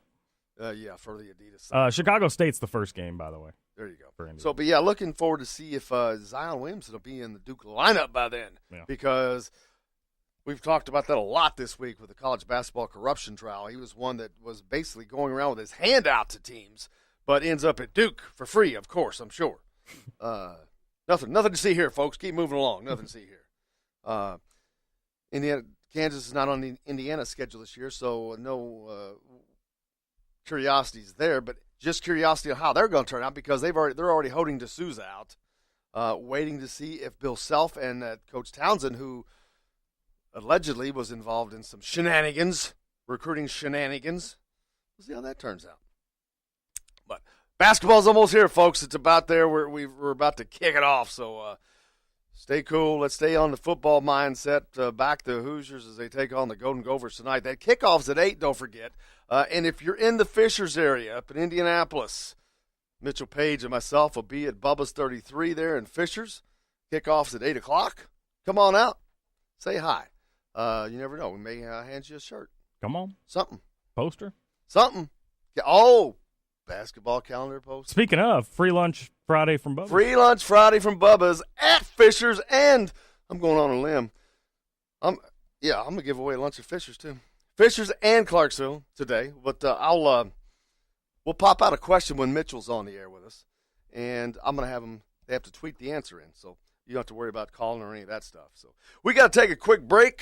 For the Adidas side. Chicago State's the first game, by the way. There you go. For Indy. So, but yeah, looking forward to see if Zion Williamson will be in the Duke lineup by then. Yeah. Because we've talked about that a lot this week with the college basketball corruption trial. He was one that was basically going around with his hand out to teams, but ends up at Duke for free, of course, I'm sure. Nothing to see here, folks. Keep moving along. Nothing to see here. Kansas is not on the Indiana schedule this year, so no curiosities there, but just curiosity of how they're going to turn out because they're already holding D'Souza out, waiting to see if Bill Self and Coach Townsend, who allegedly was involved in some recruiting shenanigans, we'll see how that turns out. But basketball's almost here, folks. It's about there. We're about to kick it off, so stay cool. Let's stay on the football mindset. Back the Hoosiers as they take on the Golden Gophers tonight. That kickoff's at 8, don't forget. And if you're in the Fishers area up in Indianapolis, Mitchell Paige and myself will be at Bubba's 33 there in Fishers. Kickoff's at 8 o'clock. Come on out. Say hi. You never know. We may hand you a shirt. Come on. Something. Poster. Something. Oh, basketball calendar poster. Speaking of, free lunch Friday from Bubba's. Free lunch Friday from Bubba's at Fishers, and I'm going on a limb. I'm going to give away lunch at Fishers, too. Fishers and Clarksville today, but we'll pop out a question when Mitchell's on the air with us, and I'm going to they have to tweet the answer in, so you don't have to worry about calling or any of that stuff. So we got to take a quick break.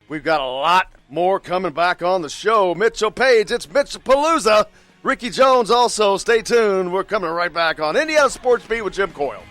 We've got a lot more coming back on the show. Mitchell Paige, it's Mitch-A-Palooza. Ricky Jones also. Stay tuned. We're coming right back on Indiana Sports Beat with Jim Coyle.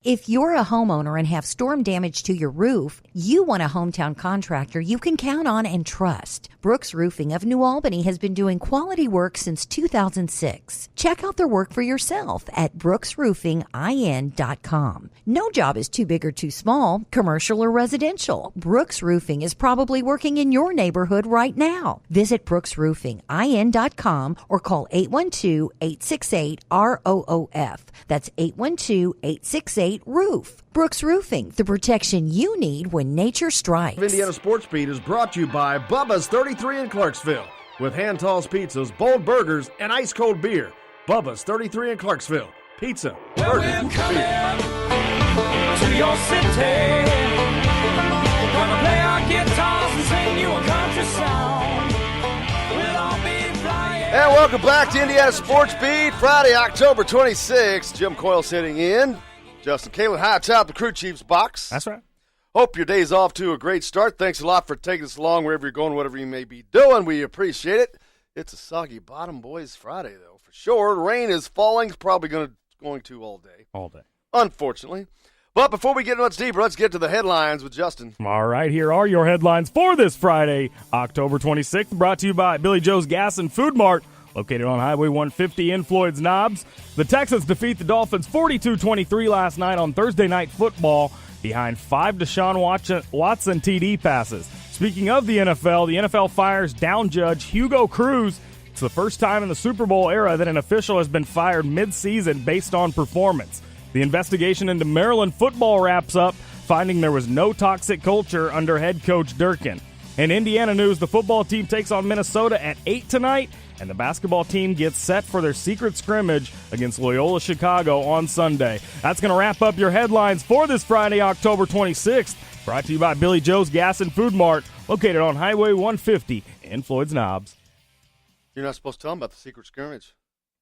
If you're a homeowner and have storm damage to your roof, you want a hometown contractor you can count on and trust. Brooks Roofing of New Albany has been doing quality work since 2006. Check out their work for yourself at brooksroofingin.com. No job is too big or too small, commercial or residential. Brooks Roofing is probably working in your neighborhood right now. Visit brooksroofingin.com or call 812-868-ROOF. That's 812-868-ROOF. Brooks Roofing, the protection you need when nature strikes. Indiana Sports Beat is brought to you by Bubba's 33 in Clarksville. With hand-tossed pizzas, bold burgers, and ice-cold beer. Bubba's 33 in Clarksville. Pizza, burgers, beer. To your city, gonna play our guitars and sing you a country song. We'll all be flying. And welcome back to Indiana Sports Beat, Friday, October 26th. Jim Coyle sitting in. Justin Kalen high atop the crew chief's box. That's right. Hope your day's off to a great start. Thanks a lot for taking us along wherever you're going, whatever you may be doing. We appreciate it. It's a soggy bottom, boys, Friday, though, for sure. Rain is falling. It's probably going to going to all day. All day. Unfortunately. But before we get much deeper, let's get to the headlines with Justin. All right, here are your headlines for this Friday, October 26th, brought to you by Billy Joe's Gas and Food Mart, located on Highway 150 in Floyd's Knobs. The Texans defeat the Dolphins 42-23 last night on Thursday Night Football behind 5 Deshaun Watson TD passes. Speaking of the NFL fires down judge Hugo Cruz. It's the first time in the Super Bowl era that an official has been fired mid-season based on performance. The investigation into Maryland football wraps up, finding there was no toxic culture under head coach Durkin. In Indiana news, the football team takes on Minnesota at 8 tonight, and the basketball team gets set for their secret scrimmage against Loyola Chicago on Sunday. That's going to wrap up your headlines for this Friday, October 26th, brought to you by Billy Joe's Gas and Food Mart, located on Highway 150 in Floyd's Knobs. You're not supposed to tell them about the secret scrimmage.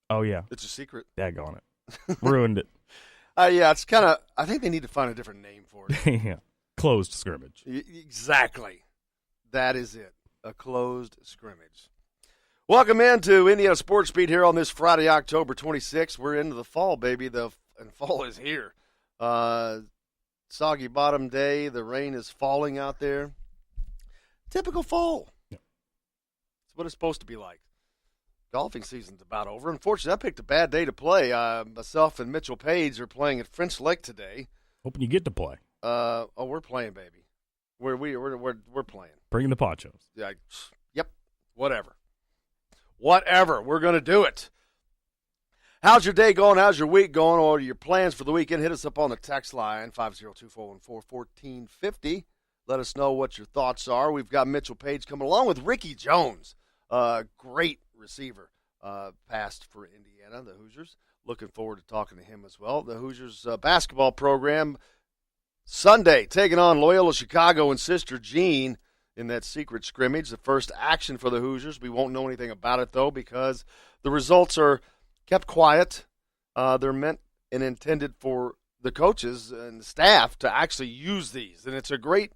Oh, yeah. It's a secret. Daggone it. Ruined it. Yeah, it's kind of, I think they need to find a different name for it. Yeah. Closed scrimmage. Exactly. That is it. A closed scrimmage. Welcome into Indiana Sports Beat here on this Friday, October 26th. We're into the fall, baby. And fall is here. Soggy bottom day. The rain is falling out there. Typical fall. Yep. It's what it's supposed to be like. Golfing season's about over. Unfortunately, I picked a bad day to play. Myself and Mitchell Paige are playing at French Lick today. Hoping you get to play. We're playing, baby. We're playing. Bring the ponchos. Yeah. Yep. Whatever. We're gonna do it. How's your day going? How's your week going? Or your plans for the weekend? Hit us up on the text line 502-414-1450. Let us know what your thoughts are. We've got Mitchell Paige coming along with Ricky Jones. Great receiver passed for Indiana, the Hoosiers. Looking forward to talking to him as well. The Hoosiers basketball program Sunday taking on Loyola Chicago and Sister Jean in that secret scrimmage. The first action for the Hoosiers. We won't know anything about it, though, because the results are kept quiet. They're meant and intended for the coaches and the staff to actually use these. And it's a great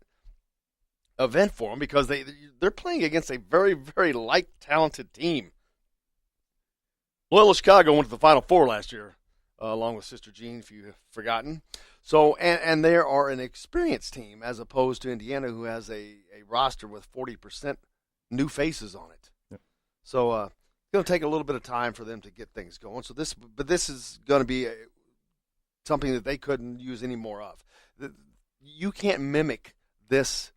event for them because they're playing against a very, very light, talented team. Loyola Chicago went to the Final Four last year, along with Sister Jean, if you've forgotten. So, and they are an experienced team as opposed to Indiana, who has a roster with 40% new faces on it. Yep. So, it's going to take a little bit of time for them to get things going. So this is going to be something that they couldn't use any more of. You can't mimic this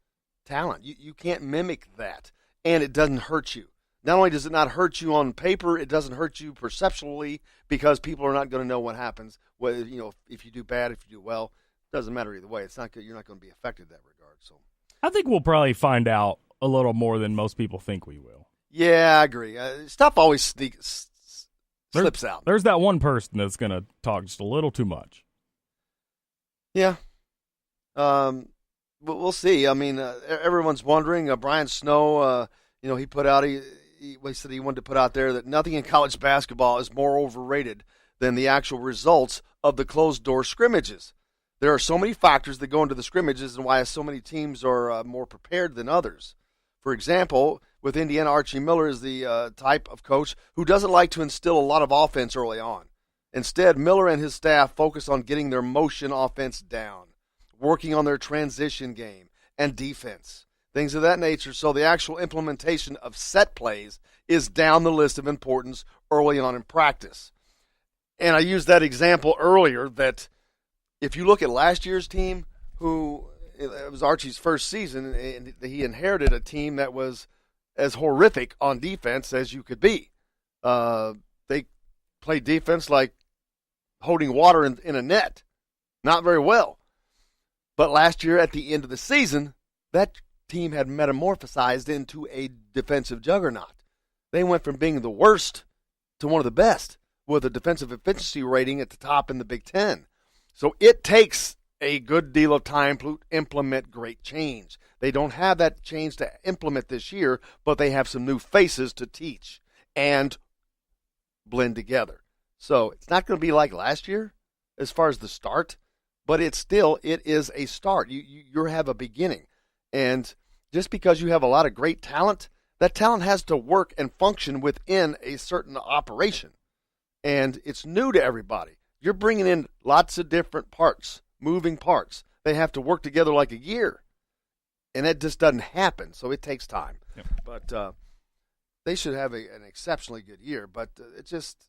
talent. You can't mimic that, and it doesn't hurt you. Not only does it not hurt you on paper, it doesn't hurt you perceptually because people are not going to know what happens. Whether if you do bad, if you do well, it doesn't matter either way. It's not good. You're not going to be affected in that regard. So, I think we'll probably find out a little more than most people think we will. Yeah, I agree. Stuff always slips out. There's that one person that's going to talk just a little too much. Yeah. But we'll see. I mean, everyone's wondering. Brian Snow, he put out he said he wanted to put out there that nothing in college basketball is more overrated than the actual results of the closed-door scrimmages. There are so many factors that go into the scrimmages and why so many teams are more prepared than others. For example, with Indiana, Archie Miller is the type of coach who doesn't like to instill a lot of offense early on. Instead, Miller and his staff focus on getting their motion offense down, working on their transition game and defense, things of that nature. So the actual implementation of set plays is down the list of importance early on in practice. And I used that example earlier that if you look at last year's team, who it was Archie's first season, and he inherited a team that was as horrific on defense as you could be. They played defense like holding water in a net. Not very well. But last year at the end of the season, that team had metamorphosized into a defensive juggernaut. They went from being the worst to one of the best with a defensive efficiency rating at the top in the Big Ten. So it takes a good deal of time to implement great change. They don't have that change to implement this year, but they have some new faces to teach and blend together. So it's not going to be like last year as far as the start, but it is a start. You have a beginning. And just because you have a lot of great talent, that talent has to work and function within a certain operation. And it's new to everybody. You're bringing in lots of different parts, moving parts. They have to work together like a gear, and that just doesn't happen, so it takes time. Yep. But they should have an exceptionally good year, but it just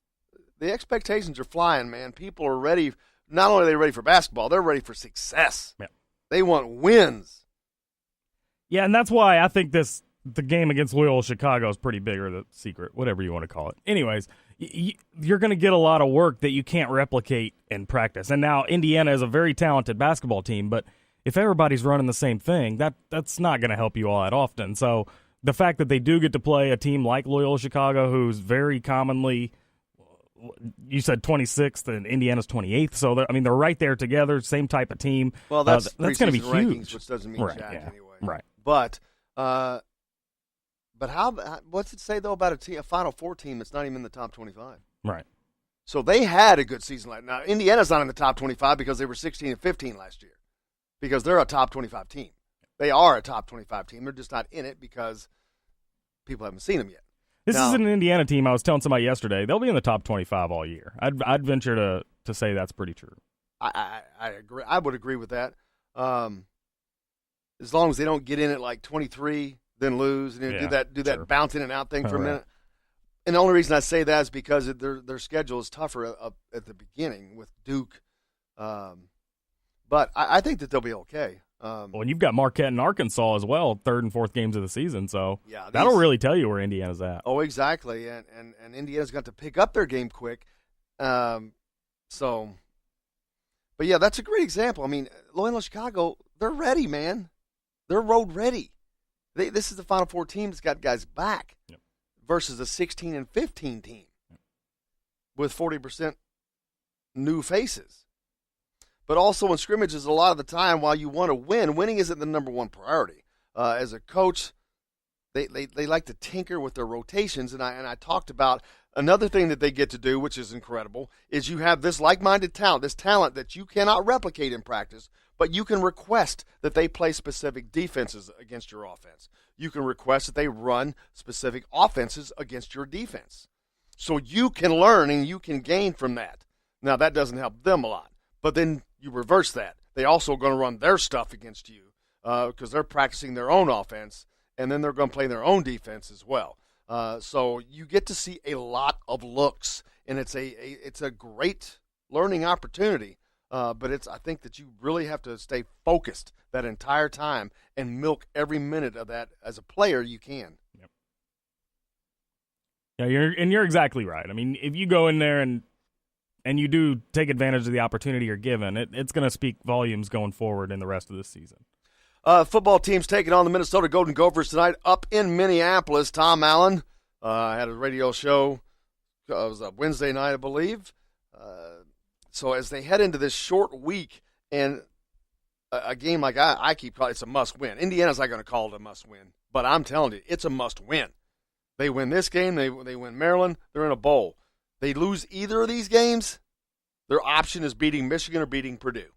the expectations are flying, man. People are ready. Not only are they ready for basketball, they're ready for success. Yep. They want wins. Yeah, and that's why I think the game against Loyola Chicago is pretty big, or the secret, whatever you want to call it. Anyways, you're going to get a lot of work that you can't replicate in practice. And now Indiana is a very talented basketball team, but if everybody's running the same thing, that's not going to help you all that often. So the fact that they do get to play a team like Loyola Chicago, who's very commonly, you said 26th and Indiana's 28th, so they're right there together, same type of team. Well, that's going to be huge, rankings, which doesn't mean jack anyway. Right. But what's it say though about a Final Four team that's not even in the top 25? Right. So they had a good season. Now Indiana's not in the top 25 because they were 16 and 15 last year, because they're a top 25 team. They are a top 25 team. They're just not in it because people haven't seen them yet. This is an Indiana team. I was telling somebody yesterday, they'll be in the top 25 all year. I'd venture to say that's pretty true. I agree. I would agree with that. As long as they don't get in at like 23, then lose, and do that bounce in and out thing for a minute. And the only reason I say that is because their schedule is tougher at the beginning with Duke. But I think that they'll be okay. And you've got Marquette and Arkansas as well, third and fourth games of the season. So that'll that'll really tell you where Indiana's at. Oh, exactly. And Indiana's got to pick up their game quick. But yeah, that's a great example. I mean, Loyola Chicago, they're ready, man. They're road ready. This is the Final Four team that's got guys back versus a 16 and 15 team with 40% new faces. But also in scrimmages, a lot of the time, while you want to win, winning isn't the number one priority. As a coach, they like to tinker with their rotations, and I talked about another thing that they get to do, which is incredible, is you have this like-minded talent, this talent that you cannot replicate in practice, but you can request that they play specific defenses against your offense. You can request that they run specific offenses against your defense. So you can learn and you can gain from that. Now, that doesn't help them a lot, but then you reverse that. They also going to run their stuff against you because they're practicing their own offense, and then they're going to play their own defense as well. So you get to see a lot of looks, and it's a great learning opportunity. But I think that you really have to stay focused that entire time and milk every minute of that as a player you can. Yep. Yeah, you're exactly right. I mean, if you go in there and you do take advantage of the opportunity you're given, it's going to speak volumes going forward in the rest of this season. Football team's taking on the Minnesota Golden Gophers tonight up in Minneapolis. Tom Allen had a radio show. It was a Wednesday night, I believe. So as they head into this short week and a game like I keep calling, it's a must-win. Indiana's not going to call it a must-win, but I'm telling you, it's a must-win. They win this game, they win Maryland, they're in a bowl. They lose either of these games, their option is beating Michigan or beating Purdue.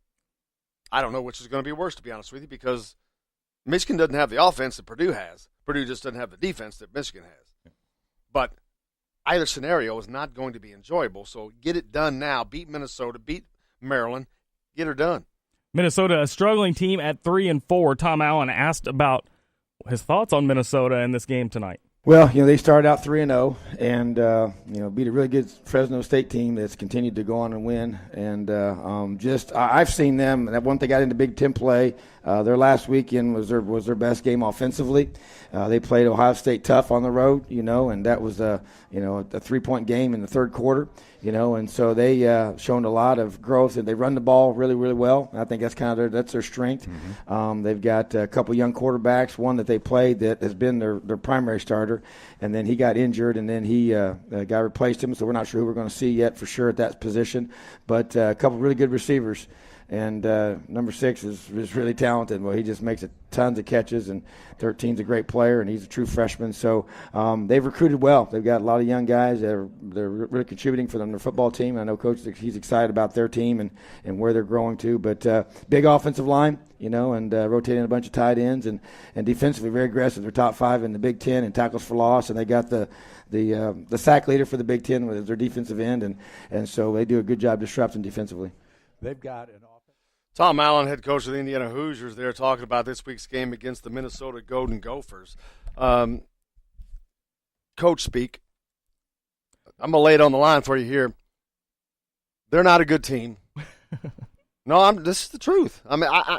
I don't know which is going to be worse, to be honest with you, because Michigan doesn't have the offense that Purdue has. Purdue just doesn't have the defense that Michigan has. But either scenario is not going to be enjoyable, so get it done now. Beat Minnesota, beat Maryland, get her done. Minnesota, a struggling team at 3-4. Tom Allen asked about his thoughts on Minnesota in this game tonight. Well, they started out 3-0 and, beat a really good Fresno State team that's continued to go on and win. And I've seen them. And once they got into Big Ten play, their last weekend was their best game offensively. They played Ohio State tough on the road, and that was a 3-point game in the third quarter, and so they shown a lot of growth, and they run the ball really, really well. And I think that's kind of their strength. Mm-hmm. They've got a couple young quarterbacks, one that they played that has been their primary starter, and then he got injured, and then the guy replaced him, so we're not sure who we're going to see yet for sure at that position. But a couple really good receivers. And number 6 is really talented. Well, he just makes tons of catches, and 13's a great player, and he's a true freshman. So they've recruited well. They've got a lot of young guys that they're really contributing for their football team. I know Coach, he's excited about their team and where they're growing to. But big offensive line, and rotating a bunch of tight ends, and defensively very aggressive. They're top 5 in the Big Ten in tackles for loss, and they got the sack leader for the Big Ten with their defensive end, and so they do a good job disrupting defensively. They've got an offense. Tom Allen, head coach of the Indiana Hoosiers, there talking about this week's game against the Minnesota Golden Gophers. Coach speak. I'm going to lay it on the line for you here. They're not a good team. No, this is the truth. I mean, I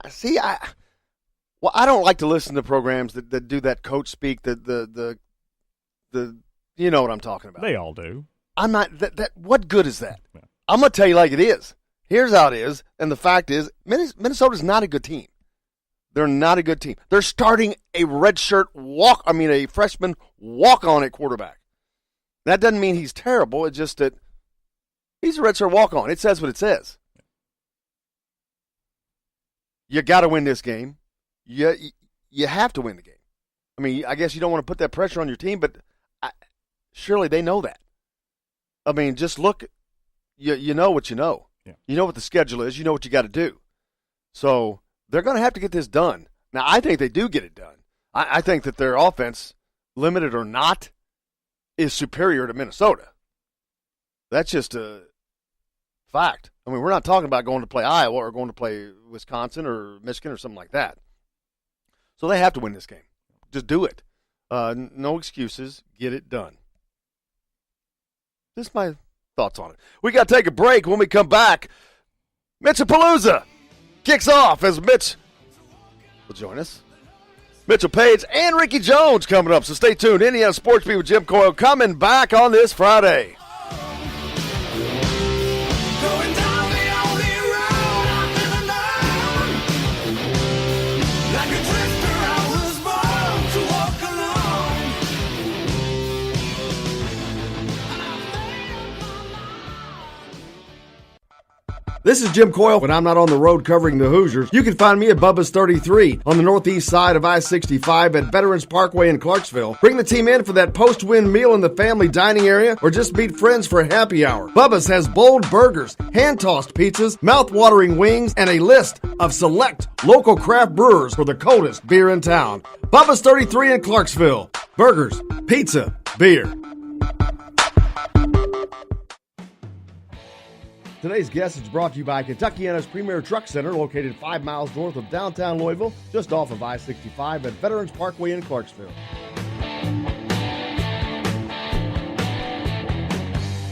don't like to listen to programs that do that coach speak, the you know what I'm talking about. They all do. I'm not, what good is that? Yeah. I'm going to tell you like it is. Here's how it is, and the fact is, Minnesota's not a good team. They're not a good team. They're starting a a freshman walk-on at quarterback. That doesn't mean he's terrible. It's just that he's a redshirt walk-on. It says what it says. You got to win this game. You have to win the game. I mean, I guess you don't want to put that pressure on your team, but surely they know that. I mean, just look. You know what you know. Yeah. You know what the schedule is. You know what you got to do. So they're going to have to get this done. Now, I think they do get it done. I think that their offense, limited or not, is superior to Minnesota. That's just a fact. I mean, we're not talking about going to play Iowa or going to play Wisconsin or Michigan or something like that. So they have to win this game. Just do it. No excuses. Get it done. This is my thoughts on it. We got to take a break. When we come back, Mitch-A-Palooza kicks off as Mitch will join us. Mitchell Paige and Ricky Jones coming up, so stay tuned. Indiana Sports Beat with Jim Coyle coming back on this Friday. This is Jim Coyle. When I'm not on the road covering the Hoosiers, you can find me at Bubba's 33 on the northeast side of I-65 at Veterans Parkway in Clarksville. Bring the team in for that post-win meal in the family dining area or just meet friends for happy hour. Bubba's has bold burgers, hand-tossed pizzas, mouth-watering wings, and a list of select local craft brewers for the coldest beer in town. Bubba's 33 in Clarksville. Burgers, pizza, beer. Today's guest is brought to you by Kentuckiana's Premier Truck Center, located 5 miles north of downtown Louisville, just off of I-65 at Veterans Parkway in Clarksville.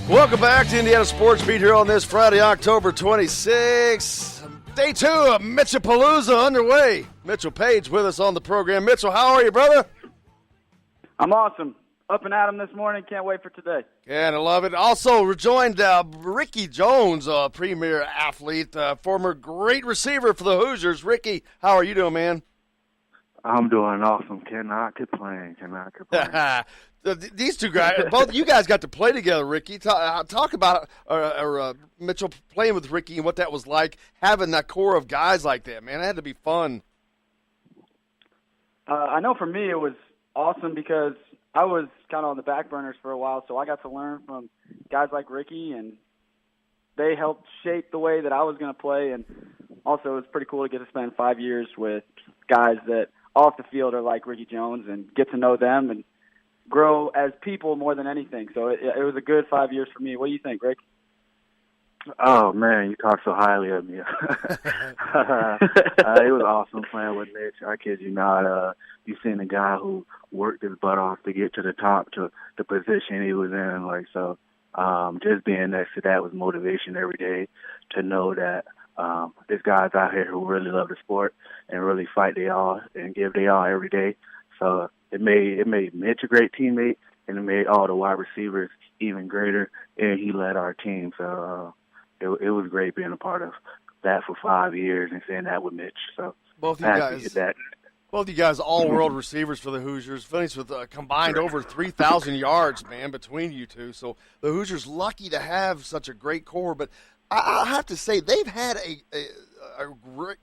Welcome back to Indiana Sports Beat here on this Friday, October 26th. Day 2 of Mitch-A-Palooza underway. Mitchell Paige with us on the program. Mitchell, how are you, brother? I'm awesome. Up and at 'em this morning. Can't wait for today. And I love it. Also rejoined Ricky Jones, a premier athlete, former great receiver for the Hoosiers. Ricky, how are you doing, man? I'm doing awesome. Cannot complain. These two guys, both you guys got to play together, Ricky. Talk about Mitchell playing with Ricky and what that was like, having that core of guys like that, man. It had to be fun. I know for me it was awesome because I was kind of on the back burners for a while, so I got to learn from guys like Ricky, and they helped shape the way that I was going to play. And also it was pretty cool to get to spend 5 years with guys that off the field are like Ricky Jones and get to know them and grow as people more than anything. So it was a good 5 years for me. What do you think, Rick? Oh, man, you talk so highly of me. It was awesome playing with Mitch. I kid you not. You seen a guy who worked his butt off to get to the top, to the position he was in. Just being next to that was motivation every day to know that there's guys out here who really love the sport and really fight they all and give they all every day. So it made Mitch a great teammate, and it made all the wide receivers even greater, and he led our team. So it was great being a part of that for 5 years and saying that with Mitch. So both you guys all-world receivers for the Hoosiers, finished with combined over 3,000 yards, man, between you two. So the Hoosiers lucky to have such a great core. But I have to say they've had a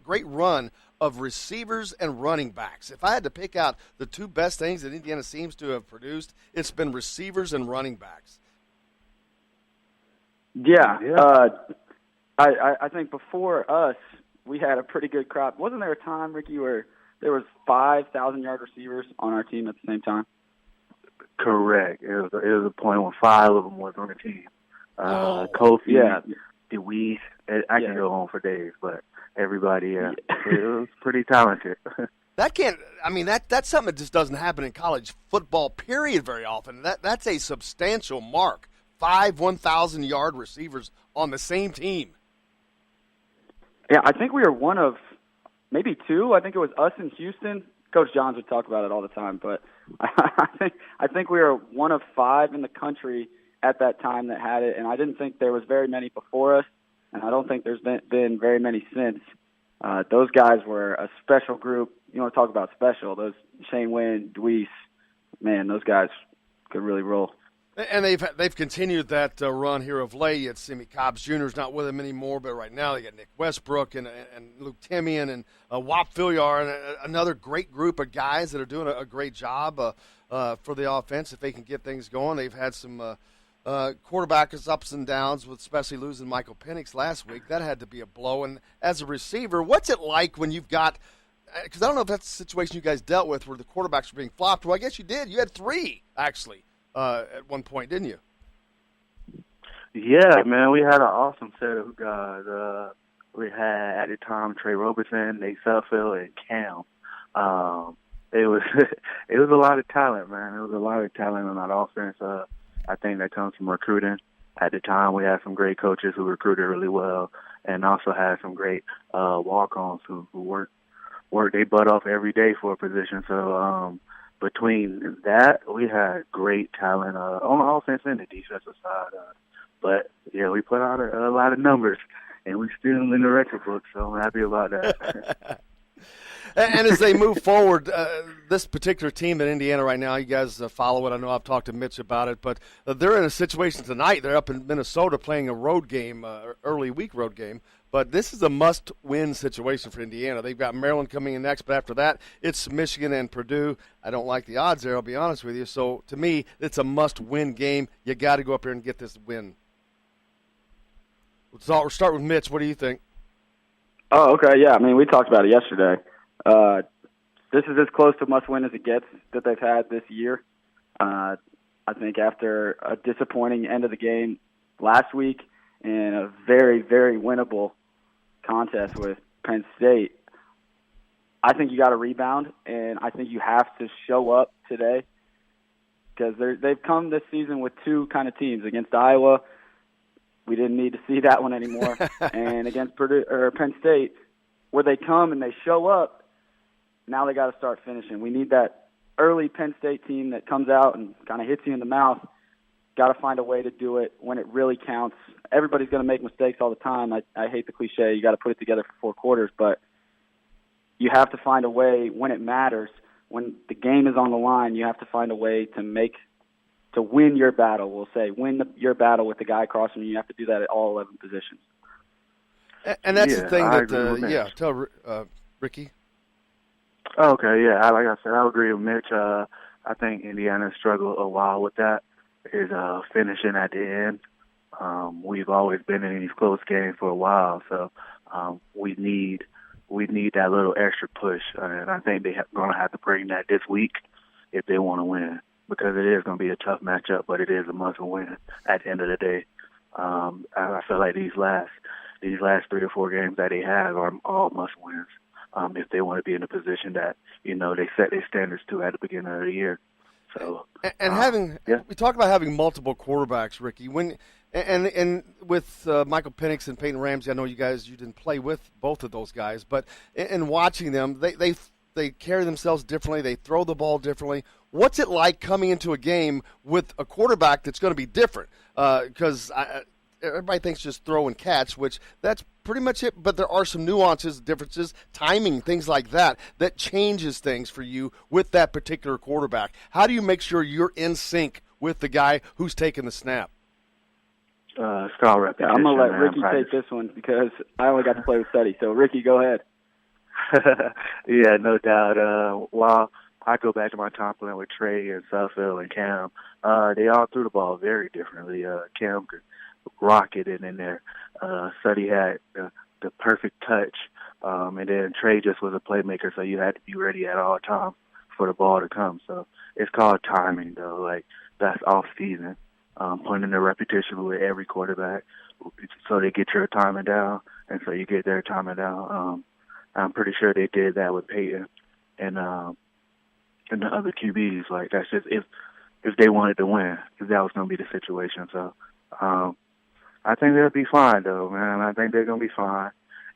great run of receivers and running backs. If I had to pick out the two best things that Indiana seems to have produced, it's been receivers and running backs. Yeah. I think before us, we had a pretty good crop. Wasn't there a time, Ricky, where there was 5,000-yard receivers on our team at the same time? Correct. It was a point when 5 of them was on the team. Kofi, DeWeese. I can go on for days, but everybody, it was pretty talented. That's something that just doesn't happen in college football, period, very often. That's a substantial mark. 5 1,000-yard receivers on the same team. Yeah, I think we were one of maybe 2. I think it was us in Houston. Coach Johns would talk about it all the time, but I think we were one of 5 in the country at that time that had it, and I didn't think there was very many before us, and I don't think there's been very many since. Those guys were a special group. You want to talk about special? Those Shane Wynn, Deweese, man, those guys could really roll. And they've continued that run here of late. Yet Sammy Jacobs Jr. is not with them anymore, but right now they got Nick Westbrook and Luke Timian and Wap Filliar and another great group of guys that are doing a great job for the offense if they can get things going. They've had some quarterbackers ups and downs, with especially losing Michael Penix last week. That had to be a blow. And as a receiver, what's it like when you've got – because I don't know if that's the situation you guys dealt with where the quarterbacks were being flopped. Well, I guess you did. You had 3, actually. At one point, didn't you? Yeah, man, we had an awesome set of guys. We had at the time Trey Roberson, Nate Sutfield, and Cam. It was a lot of talent, man. It was a lot of talent on that offense. I think that comes from recruiting. At the time, we had some great coaches who recruited really well, and also had some great walk-ons who worked their butt off every day for a position. So. Between that, we had great talent on the offense and the defensive side. But, yeah, we put out a lot of numbers, and we're still in the record book, so I'm happy about that. And as they move forward, this particular team in Indiana right now, you guys follow it. I know I've talked to Mitch about it, but they're in a situation tonight. They're up in Minnesota playing a road game, early week road game. But this is a must-win situation for Indiana. They've got Maryland coming in next, but after that, it's Michigan and Purdue. I don't like the odds there, I'll be honest with you. So, to me, it's a must-win game. You got to go up here and get this win. We'll start with Mitch. What do you think? Oh, okay, yeah. I mean, we talked about it yesterday. This is as close to must-win as it gets that they've had this year. I think after a disappointing end of the game last week and a very, very winnable contest with Penn State, I think you got to rebound, and I think you have to show up today because they've come this season with 2 kind of teams. Against Iowa, we didn't need to see that one anymore, and against Purdue or Penn State, where they come and they show up, now they got to start finishing. We need that early Penn State team that comes out and kind of hits you in the mouth. Got to find a way to do it when it really counts. Everybody's going to make mistakes all the time. I hate the cliche. You got to put it together for 4 quarters, but you have to find a way when it matters. When the game is on the line, you have to find a way to win your battle. We'll say your battle with the guy across from you. You have to do that at all 11 positions. And that's the thing that tell Ricky. Okay, yeah. Like I said, I agree with Mitch. I think Indiana struggled a while with that, is finishing at the end. We've always been in these close games for a while, so we need that little extra push. And I think they're going to have to bring that this week if they want to win, because it is going to be a tough matchup, but it is a must-win at the end of the day. I feel like these last 3 or 4 games that they have are all must-wins. If they want to be in a position that, they set their standards to at the beginning of the year. So, we talk about having multiple quarterbacks, Ricky. And with Michael Penix and Peyton Ramsey, I know you didn't play with both of those guys, but in watching them, they carry themselves differently. They throw the ball differently. What's it like coming into a game with a quarterback that's going to be different? Because everybody thinks just throw and catch, which that's pretty much it. But there are some nuances, differences, timing, things like that changes things for you with that particular quarterback. How do you make sure you're in sync with the guy who's taking the snap? strong repetition. I'm going to let man, Ricky practice. take this one because I only got to play with Steady. So, Ricky, go ahead. Yeah, no doubt. While I go back to my time playing with Trey and Suffield and Cam, they all threw the ball very differently. Cam could rock it in there. Suddy had the perfect touch. And then Trey just was a playmaker, so you had to be ready at all times for the ball to come. So it's called timing, though. Like, that's off season. Putting in the repetition with every quarterback so they get your timing down, and so you get their timing down. I'm pretty sure they did that with Peyton and the other QBs. Like, that's just if they wanted to win, if that was going to be the situation. So I think they'll be fine, though, man. I think they're going to be fine.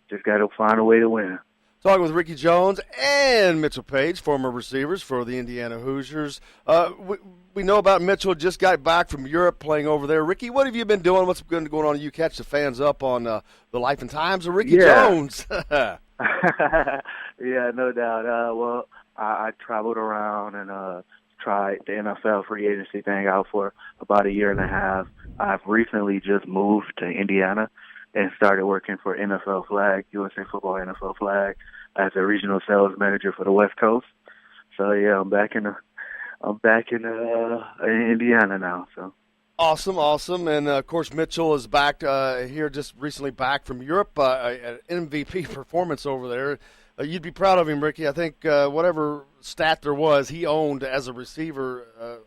Just got to find a way to win. Talking with Ricky Jones and Mitchell Paige, former receivers for the Indiana Hoosiers. We know about Mitchell, just got back from Europe playing over there. Ricky, what have you been doing? What's been going on? You catch the fans up on the life and times of Ricky Jones. Yeah, no doubt. Well, I traveled around and tried the NFL free agency thing out for about a year and a half. I've recently just moved to Indiana and started working for NFL Flag, USA Football NFL Flag, as a regional sales manager for the West Coast. So yeah, I'm back in Indiana now. So awesome, and of course Mitchell is back here, just recently back from Europe, an MVP performance over there. You'd be proud of him, Ricky. I think whatever stat there was, he owned as a receiver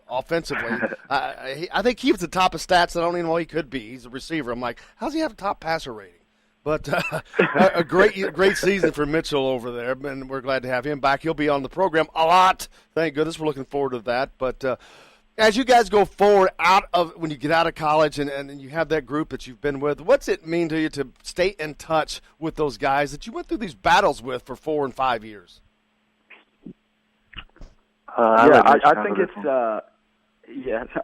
offensively. I think he was the top of stats. I don't even know he could be. He's a receiver. I'm like, how's he have a top passer rating? But a great season for Mitchell over there, and we're glad to have him back. He'll be on the program a lot. Thank goodness. We're looking forward to that. But as you guys go forward when you get out of college and you have that group that you've been with, what's it mean to you to stay in touch with those guys that you went through these battles with for 4 and 5 years? I think it's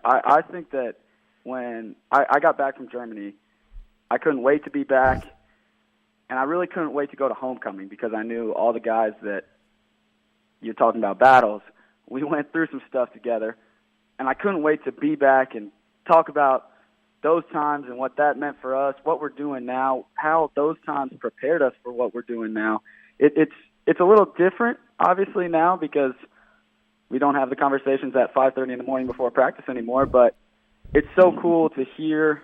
I think that when I got back from Germany, I couldn't wait to be back, and I really couldn't wait to go to homecoming because I knew all the guys that you're talking about battles. We went through some stuff together. And I couldn't wait to be back and talk about those times and what that meant for us, what we're doing now, how those times prepared us for what we're doing now. It's a little different, obviously, now because we don't have the conversations at 5:30 in the morning before practice anymore. But it's so cool to hear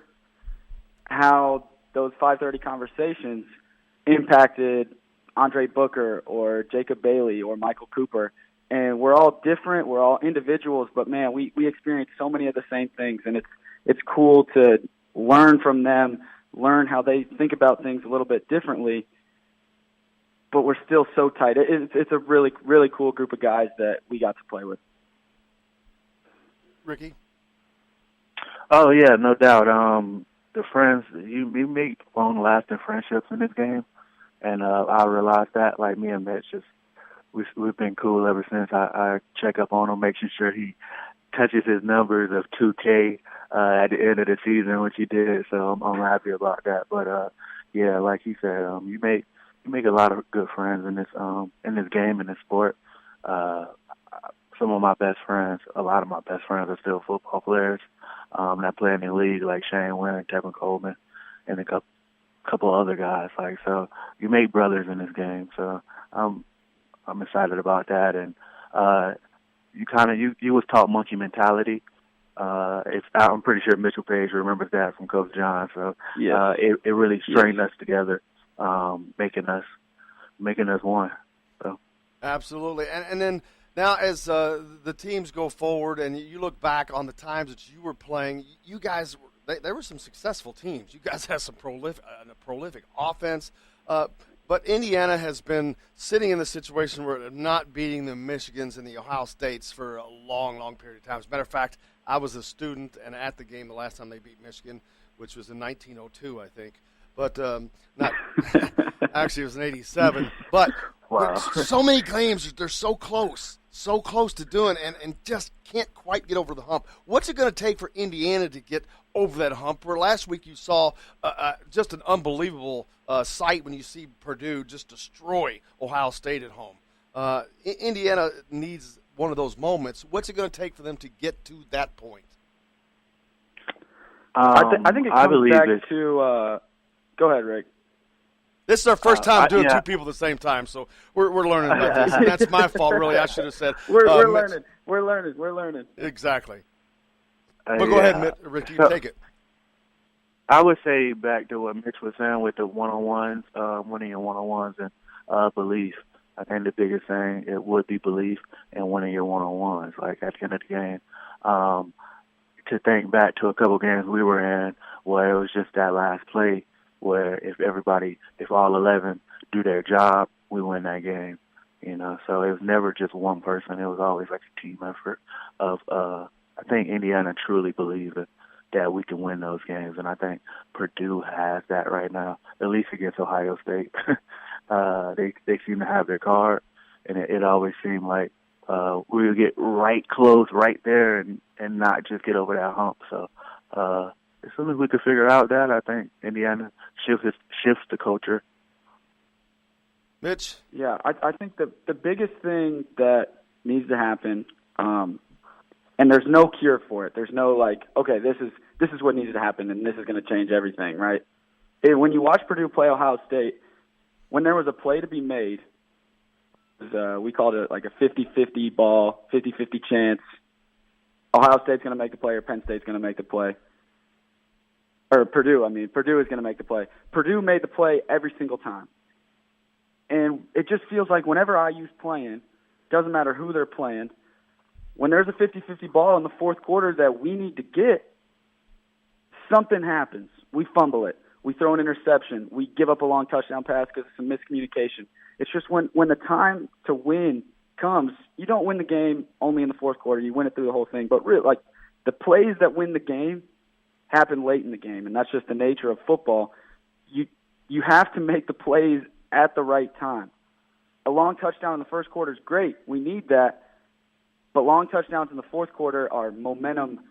how those 5:30 conversations impacted Andre Booker or Jacob Bailey or Michael Cooper. And we're all different. We're all individuals, but man, we experience so many of the same things, and it's cool to learn from them, learn how they think about things a little bit differently. But we're still so tight. It's a really, really cool group of guys that we got to play with. Ricky? Oh yeah, no doubt. The friends you make long-lasting friendships in this game, and I realized that. Like me and Mitch We've been cool ever since. I check up on him, making sure he touches his numbers of 2K at the end of the season, which he did. So I'm happy about that. But yeah, like he said, you make a lot of good friends in this game, in this sport. Some of my best friends, a lot of my best friends are still football players that play in the league, like Shane Wynn, Tevin Coleman, and a couple other guys. Like, so you make brothers in this game. So I'm excited about that, and you was taught monkey mentality. I'm pretty sure Mitchell Paige remembers that from Coach John. So it really strained us together, making us one. So absolutely, and then now as the teams go forward, and you look back on the times that you were playing, you guys there were some successful teams. You guys had some prolific offense. But Indiana has been sitting in the situation where they're not beating the Michigans and the Ohio States for a long, long period of time. As a matter of fact, I was a student and at the game the last time they beat Michigan, which was in 1902, I think. But not actually, it was in 87. But wow. So many games, they're so close to doing, and just can't quite get over the hump. What's it going to take for Indiana to get over that hump? Where last week you saw just an unbelievable sight when you see Purdue just destroy Ohio State at home. Indiana needs one of those moments. What's it going to take for them to get to that point? I think it comes believe back it's, to go ahead, Rick. This is our first time doing yeah. two people at the same time, so we're learning about this. That's my fault, really. I should have said. We're Mitch. learning. We're learning. Exactly. But go ahead, Ricky, you take it. I would say back to what Mitch was saying with the one-on-ones, winning your one-on-ones and belief. I think the biggest thing, it would be belief and winning your one-on-ones, like at the end of the game. To think back to a couple games we were in where it was just that last play where if all 11 do their job, we win that game. You know, so it was never just one person. It was always like a team effort of, I think Indiana truly believes that we can win those games, and I think Purdue has that right now, at least against Ohio State. They seem to have their card, and it always seemed like we would get right close right there and not just get over that hump. So as soon as we could figure out that, I think Indiana shifts the culture. Mitch? Yeah, I think the biggest thing that needs to happen, and there's no cure for it. There's no like, okay, this is what needs to happen, and this is going to change everything, right? When you watch Purdue play Ohio State, when there was a play to be made, we called it like a 50-50 ball, 50-50 chance. Ohio State's going to make the play or Penn State's going to make the play. Or Purdue is going to make the play. Purdue made the play every single time. And it just feels like whenever IU's playing, doesn't matter who they're playing, when there's a 50-50 ball in the fourth quarter that we need to get, something happens. We fumble it. We throw an interception. We give up a long touchdown pass because of some miscommunication. It's just when the time to win comes, you don't win the game only in the fourth quarter. You win it through the whole thing. But really, like, the plays that win the game happen late in the game, and that's just the nature of football. You have to make the plays at the right time. A long touchdown in the first quarter is great. We need that. But long touchdowns in the fourth quarter are momentum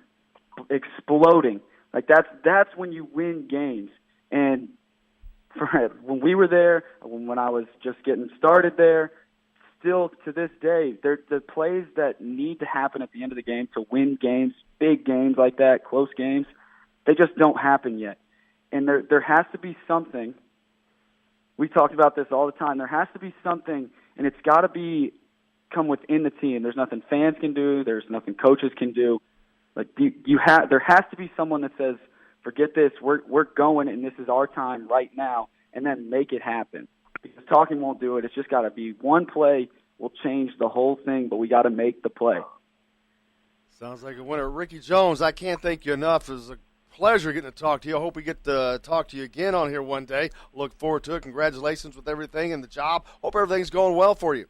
exploding. Like that's when you win games. And when we were there, when I was just getting started there, still to this day, the plays that need to happen at the end of the game to win games, big games like that, close games, they just don't happen yet. And there has to be something. We talked about this all the time. There has to be something, and it's got to come within the team. There's nothing fans can do. There's nothing coaches can do. Like there has to be someone that says, "Forget this. We're going, and this is our time right now," and then make it happen. Because talking won't do it. It's just got to be one play will change the whole thing, but we got to make the play. Sounds like a winner. Ricky Jones, I can't thank you enough. It was a pleasure getting to talk to you. I hope we get to talk to you again on here one day. Look forward to it. Congratulations with everything and the job. Hope everything's going well for you.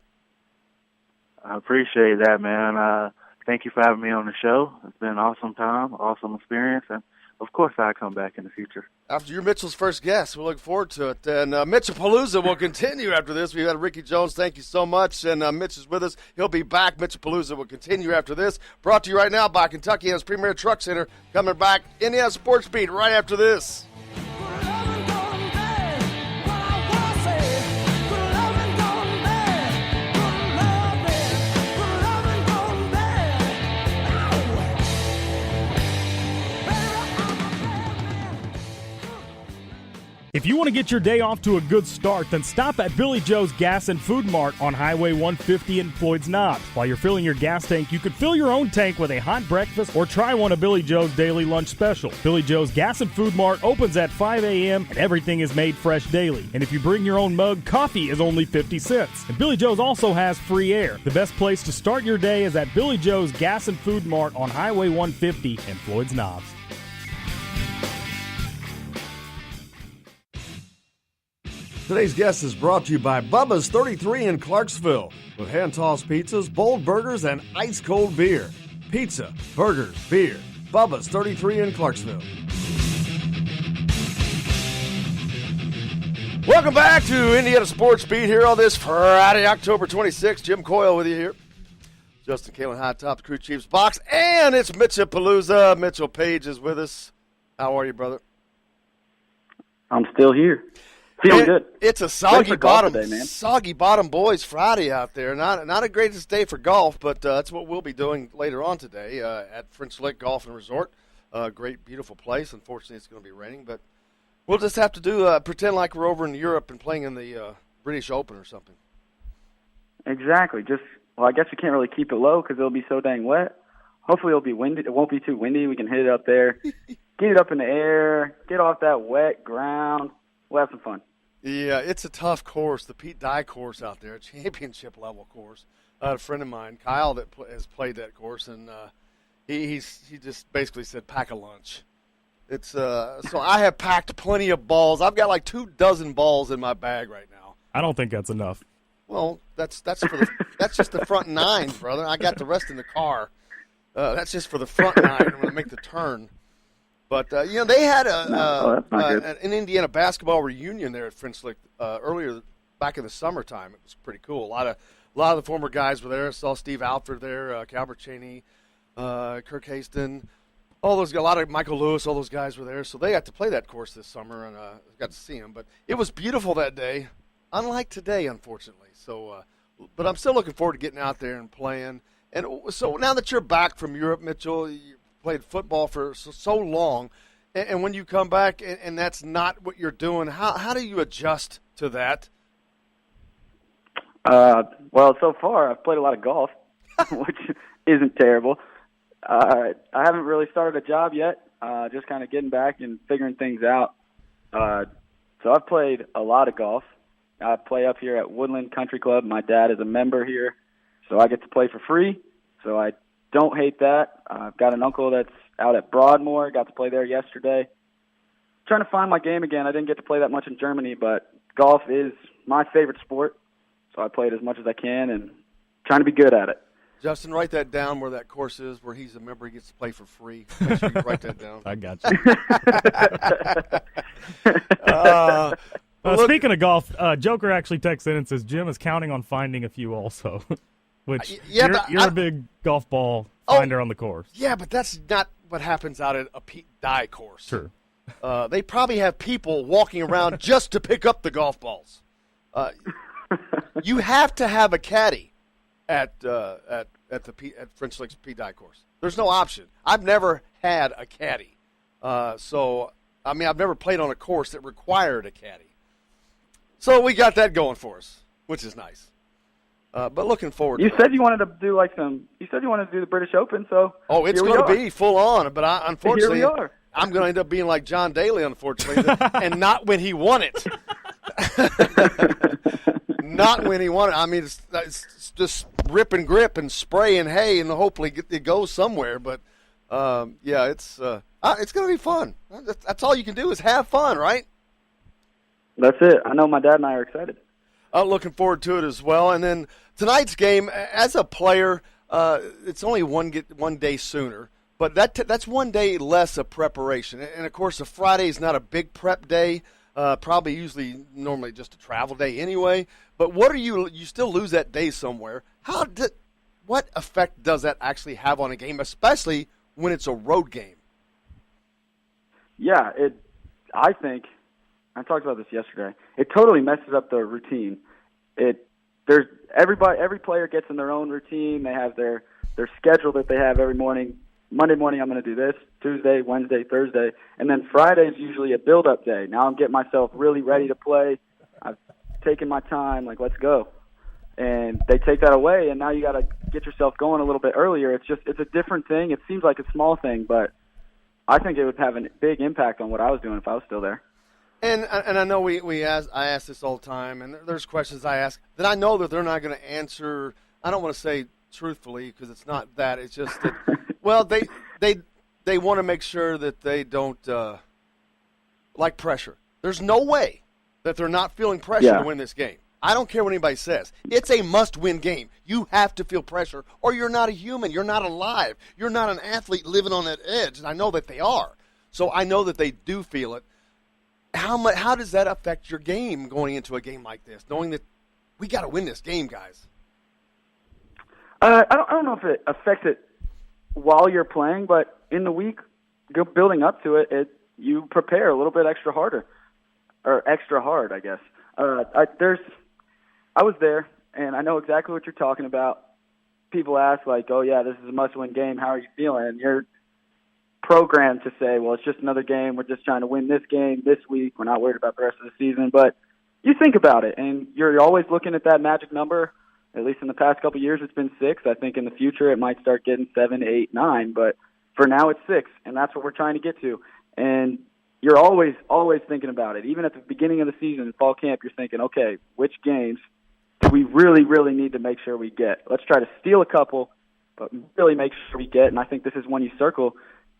I appreciate that, man. Thank you for having me on the show. It's been an awesome time, awesome experience, and of course I'll come back in the future. After you're Mitchell's first guest, we'll look forward to it. And Mitch-A-Palooza will continue after this. We've had Ricky Jones. Thank you so much. And Mitch is with us. He'll be back. Mitch-A-Palooza will continue after this. Brought to you right now by Kentuckiana's Premier Truck Center. Coming back, Indiana Sports Beat right after this. If you want to get your day off to a good start, then stop at Billy Joe's Gas and Food Mart on Highway 150 in Floyd's Knobs. While you're filling your gas tank, you could fill your own tank with a hot breakfast or try one of Billy Joe's daily lunch special. Billy Joe's Gas and Food Mart opens at 5 a.m. and everything is made fresh daily. And if you bring your own mug, coffee is only 50 cents. And Billy Joe's also has free air. The best place to start your day is at Billy Joe's Gas and Food Mart on Highway 150 in Floyd's Knobs. Today's guest is brought to you by Bubba's 33 in Clarksville with hand-tossed pizzas, bold burgers, and ice-cold beer. Pizza, burgers, beer. Bubba's 33 in Clarksville. Welcome back to Indiana Sports Beat here on this Friday, October 26th. Jim Coyle with you here. Justin Kalen high top, the crew chief's box, and it's Mitch-A-Palooza. Mitchell Paige is with us. How are you, brother? I'm still here. Feeling good. It's a soggy bottom, today, man. Soggy bottom boys Friday out there. Not a greatest day for golf, but that's what we'll be doing later on today at French Lick Golf and Resort. Great, beautiful place. Unfortunately, it's going to be raining, but we'll just have to pretend like we're over in Europe and playing in the British Open or something. Exactly. I guess we can't really keep it low because it'll be so dang wet. Hopefully it'll be windy. It won't be too windy. We can hit it up there, get it up in the air, get off that wet ground. We'll have some fun. Yeah, it's a tough course, the Pete Dye course out there, a championship-level course. A friend of mine, Kyle, that has played that course, and he just basically said, pack a lunch. It's so I have packed plenty of balls. I've got like 24 balls in my bag right now. I don't think that's enough. Well, that's just the front 9, brother. I got the rest in the car. That's just for the front 9 when I make the turn. But they had an Indiana basketball reunion there at French Lick earlier back in the summertime. It was pretty cool. A lot of the former guys were there. I saw Steve Alford there, Calvert Cheney, Kirk Haston, all those. A lot of Michael Lewis. All those guys were there. So they got to play that course this summer, and got to see them. But it was beautiful that day, unlike today, unfortunately. So, but I'm still looking forward to getting out there and playing. And so now that you're back from Europe, Mitchell, you played football for so long, and when you come back and that's not what you're doing, how do you adjust to that? Well, so far I've played a lot of golf, which isn't terrible. I haven't really started a job yet, just kind of getting back and figuring things out. So I've played a lot of golf. I play up here at Woodland Country Club. My dad is a member here, so I get to play for free. So I don't hate that. I've got an uncle that's out at Broadmoor. Got to play there yesterday. Trying to find my game again. I didn't get to play that much in Germany, but golf is my favorite sport. So I play it as much as I can and trying to be good at it. Justin, write that down where that course is, where he's a member. He gets to play for free. Make sure you write that down. I got you. Speaking of golf, Joker actually texts in and says Jim is counting on finding a few also, which you're a big golf ball finder on the course. Yeah, but that's not what happens out at a Pete Dye course. Sure. They probably have people walking around just to pick up the golf balls. You have to have a caddy at French Lick's Pete Dye course. There's no option. I've never had a caddy, so I've never played on a course that required a caddy. So we got that going for us, which is nice. But looking forward to it. You said you wanted to do the British Open, so it's going to be full on, but unfortunately here we are. I'm going to end up being like John Daly, unfortunately, and not when he won it. Not when he won it. I mean, it's just rip and grip and spray and hay, and hopefully it goes somewhere. But it's going to be fun. That's all you can do is have fun, right? That's it. I know my dad and I are excited. Looking forward to it as well. And then tonight's game, as a player, it's only one day sooner, but that's 1 day less of preparation. And of course, a Friday is not a big prep day. Normally just a travel day anyway. But you still lose that day somewhere. What effect does that actually have on a game, especially when it's a road game? Yeah, I think I talked about this yesterday. It totally messes up the routine. Every player gets in their own routine. They have their schedule that they have every morning. Monday morning I'm going to do this, Tuesday, Wednesday, Thursday, and then Friday is usually a build-up day. Now I'm getting myself really ready to play. I've taken my time, like, let's go. And they take that away, and now you got to get yourself going a little bit earlier. It's a different thing. It seems like a small thing, but I think it would have a big impact on what I was doing if I was still there. And I know I ask this all the time, and there's questions I ask that I know that they're not going to answer. I don't want to say truthfully because it's not that. It's just that, well, they want to make sure that they don't like pressure. There's no way that they're not feeling pressure to win this game. I don't care what anybody says. It's a must-win game. You have to feel pressure, or you're not a human. You're not alive. You're not an athlete living on that edge, and I know that they are. So I know that they do feel it. How does that affect your game going into a game like this, knowing that we got to win this game, guys? I don't know if it affects it while you're playing, but in the week, building up to it, you prepare a little bit extra hard, I guess. I was there, and I know exactly what you're talking about. People ask, like, oh, yeah, this is a must-win game. How are you feeling? And programmed to say, well, it's just another game. We're just trying to win this game this week. We're not worried about the rest of the season. But you think about it, and you're always looking at that magic number. At least in the past couple of years, it's been 6. I think in the future it might start getting 7, 8, 9. But for now, it's 6, and that's what we're trying to get to. And you're always thinking about it. Even at the beginning of the season in fall camp, you're thinking, okay, which games do we really, really need to make sure we get? Let's try to steal a couple, but really make sure we get. And I think this is one you circle,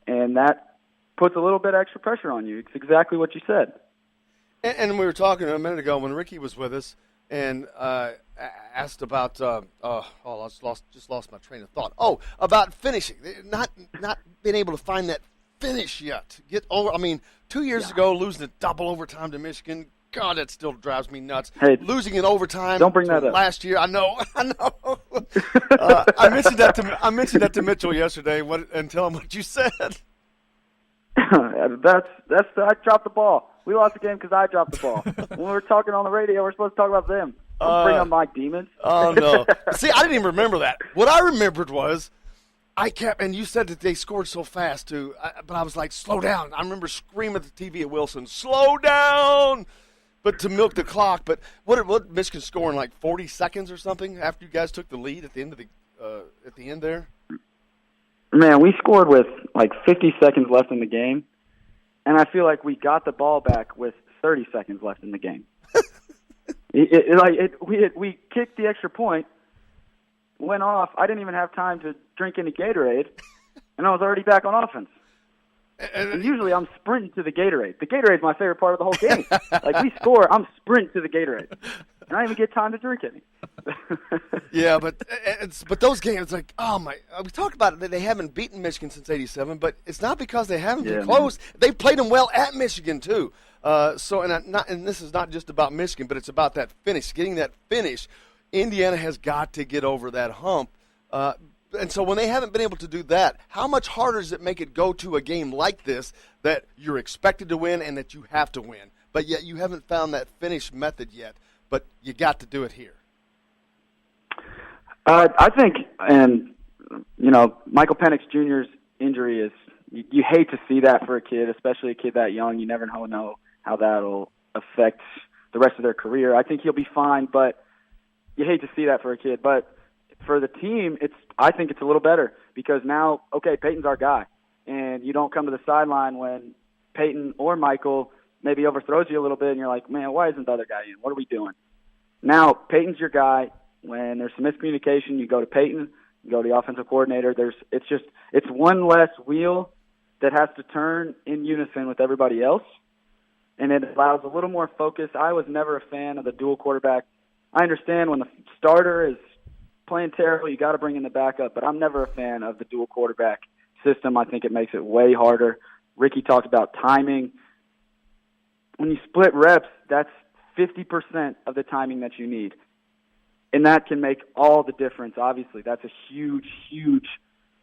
and that puts a little bit extra pressure on you. It's exactly what you said. And we were talking a minute ago when Ricky was with us and asked about I just lost my train of thought. Oh, about finishing, not being able to find that finish yet. Get over. I mean, 2 years ago, losing a double overtime to Michigan. God, that still drives me nuts. Hey, losing in overtime. Don't bring that up. Last year, I know. I mentioned that to Mitchell yesterday. And tell him what you said. That's I dropped the ball. We lost the game because I dropped the ball. When we were talking on the radio, we're supposed to talk about them. Don't bring up my demons. Oh no! See, I didn't even remember that. What I remembered was and you said that they scored so fast too. But I was like, slow down. I remember screaming at the TV at Wilson, slow down. But to milk the clock. But what Michigan score in like 40 seconds or something after you guys took the lead at the end of at the end there? Man, we scored with like 50 seconds left in the game, and I feel like we got the ball back with 30 seconds left in the game. We kicked the extra point, went off. I didn't even have time to drink any Gatorade, and I was already back on offense. And usually I'm sprinting to the Gatorade. The Gatorade's my favorite part of the whole game. Like, we score, I'm sprinting to the Gatorade. And I don't even get time to drink any. Yeah, but those games, like, oh my, we talked about it, that they haven't beaten Michigan since '87, but it's not because they haven't been close. They played them well at Michigan too. And this is not just about Michigan, but it's about that finish, getting that finish. Indiana has got to get over that hump. And so when they haven't been able to do that, how much harder does it make it go to a game like this that you're expected to win and that you have to win, but yet you haven't found that finish method yet, but you got to do it here? I think, and, Michael Penix Jr.'s injury is, you hate to see that for a kid, especially a kid that young. You never know how that'll affect the rest of their career. I think he'll be fine, but you hate to see that for a kid. But for the team, I think it's a little better because now, okay, Peyton's our guy, and you don't come to the sideline when Peyton or Michael maybe overthrows you a little bit, and you're like, man, why isn't the other guy in? What are we doing? Now, Peyton's your guy. When there's some miscommunication, you go to Peyton, you go to the offensive coordinator. It's one less wheel that has to turn in unison with everybody else, and it allows a little more focus. I was never a fan of the dual quarterback. I understand when the starter is playing terrible, you got to bring in the backup, but I'm never a fan of the dual quarterback system. I think it makes it way harder. Ricky talked about timing. When you split reps, that's 50% of the timing that you need. And that can make all the difference, obviously. That's a huge, huge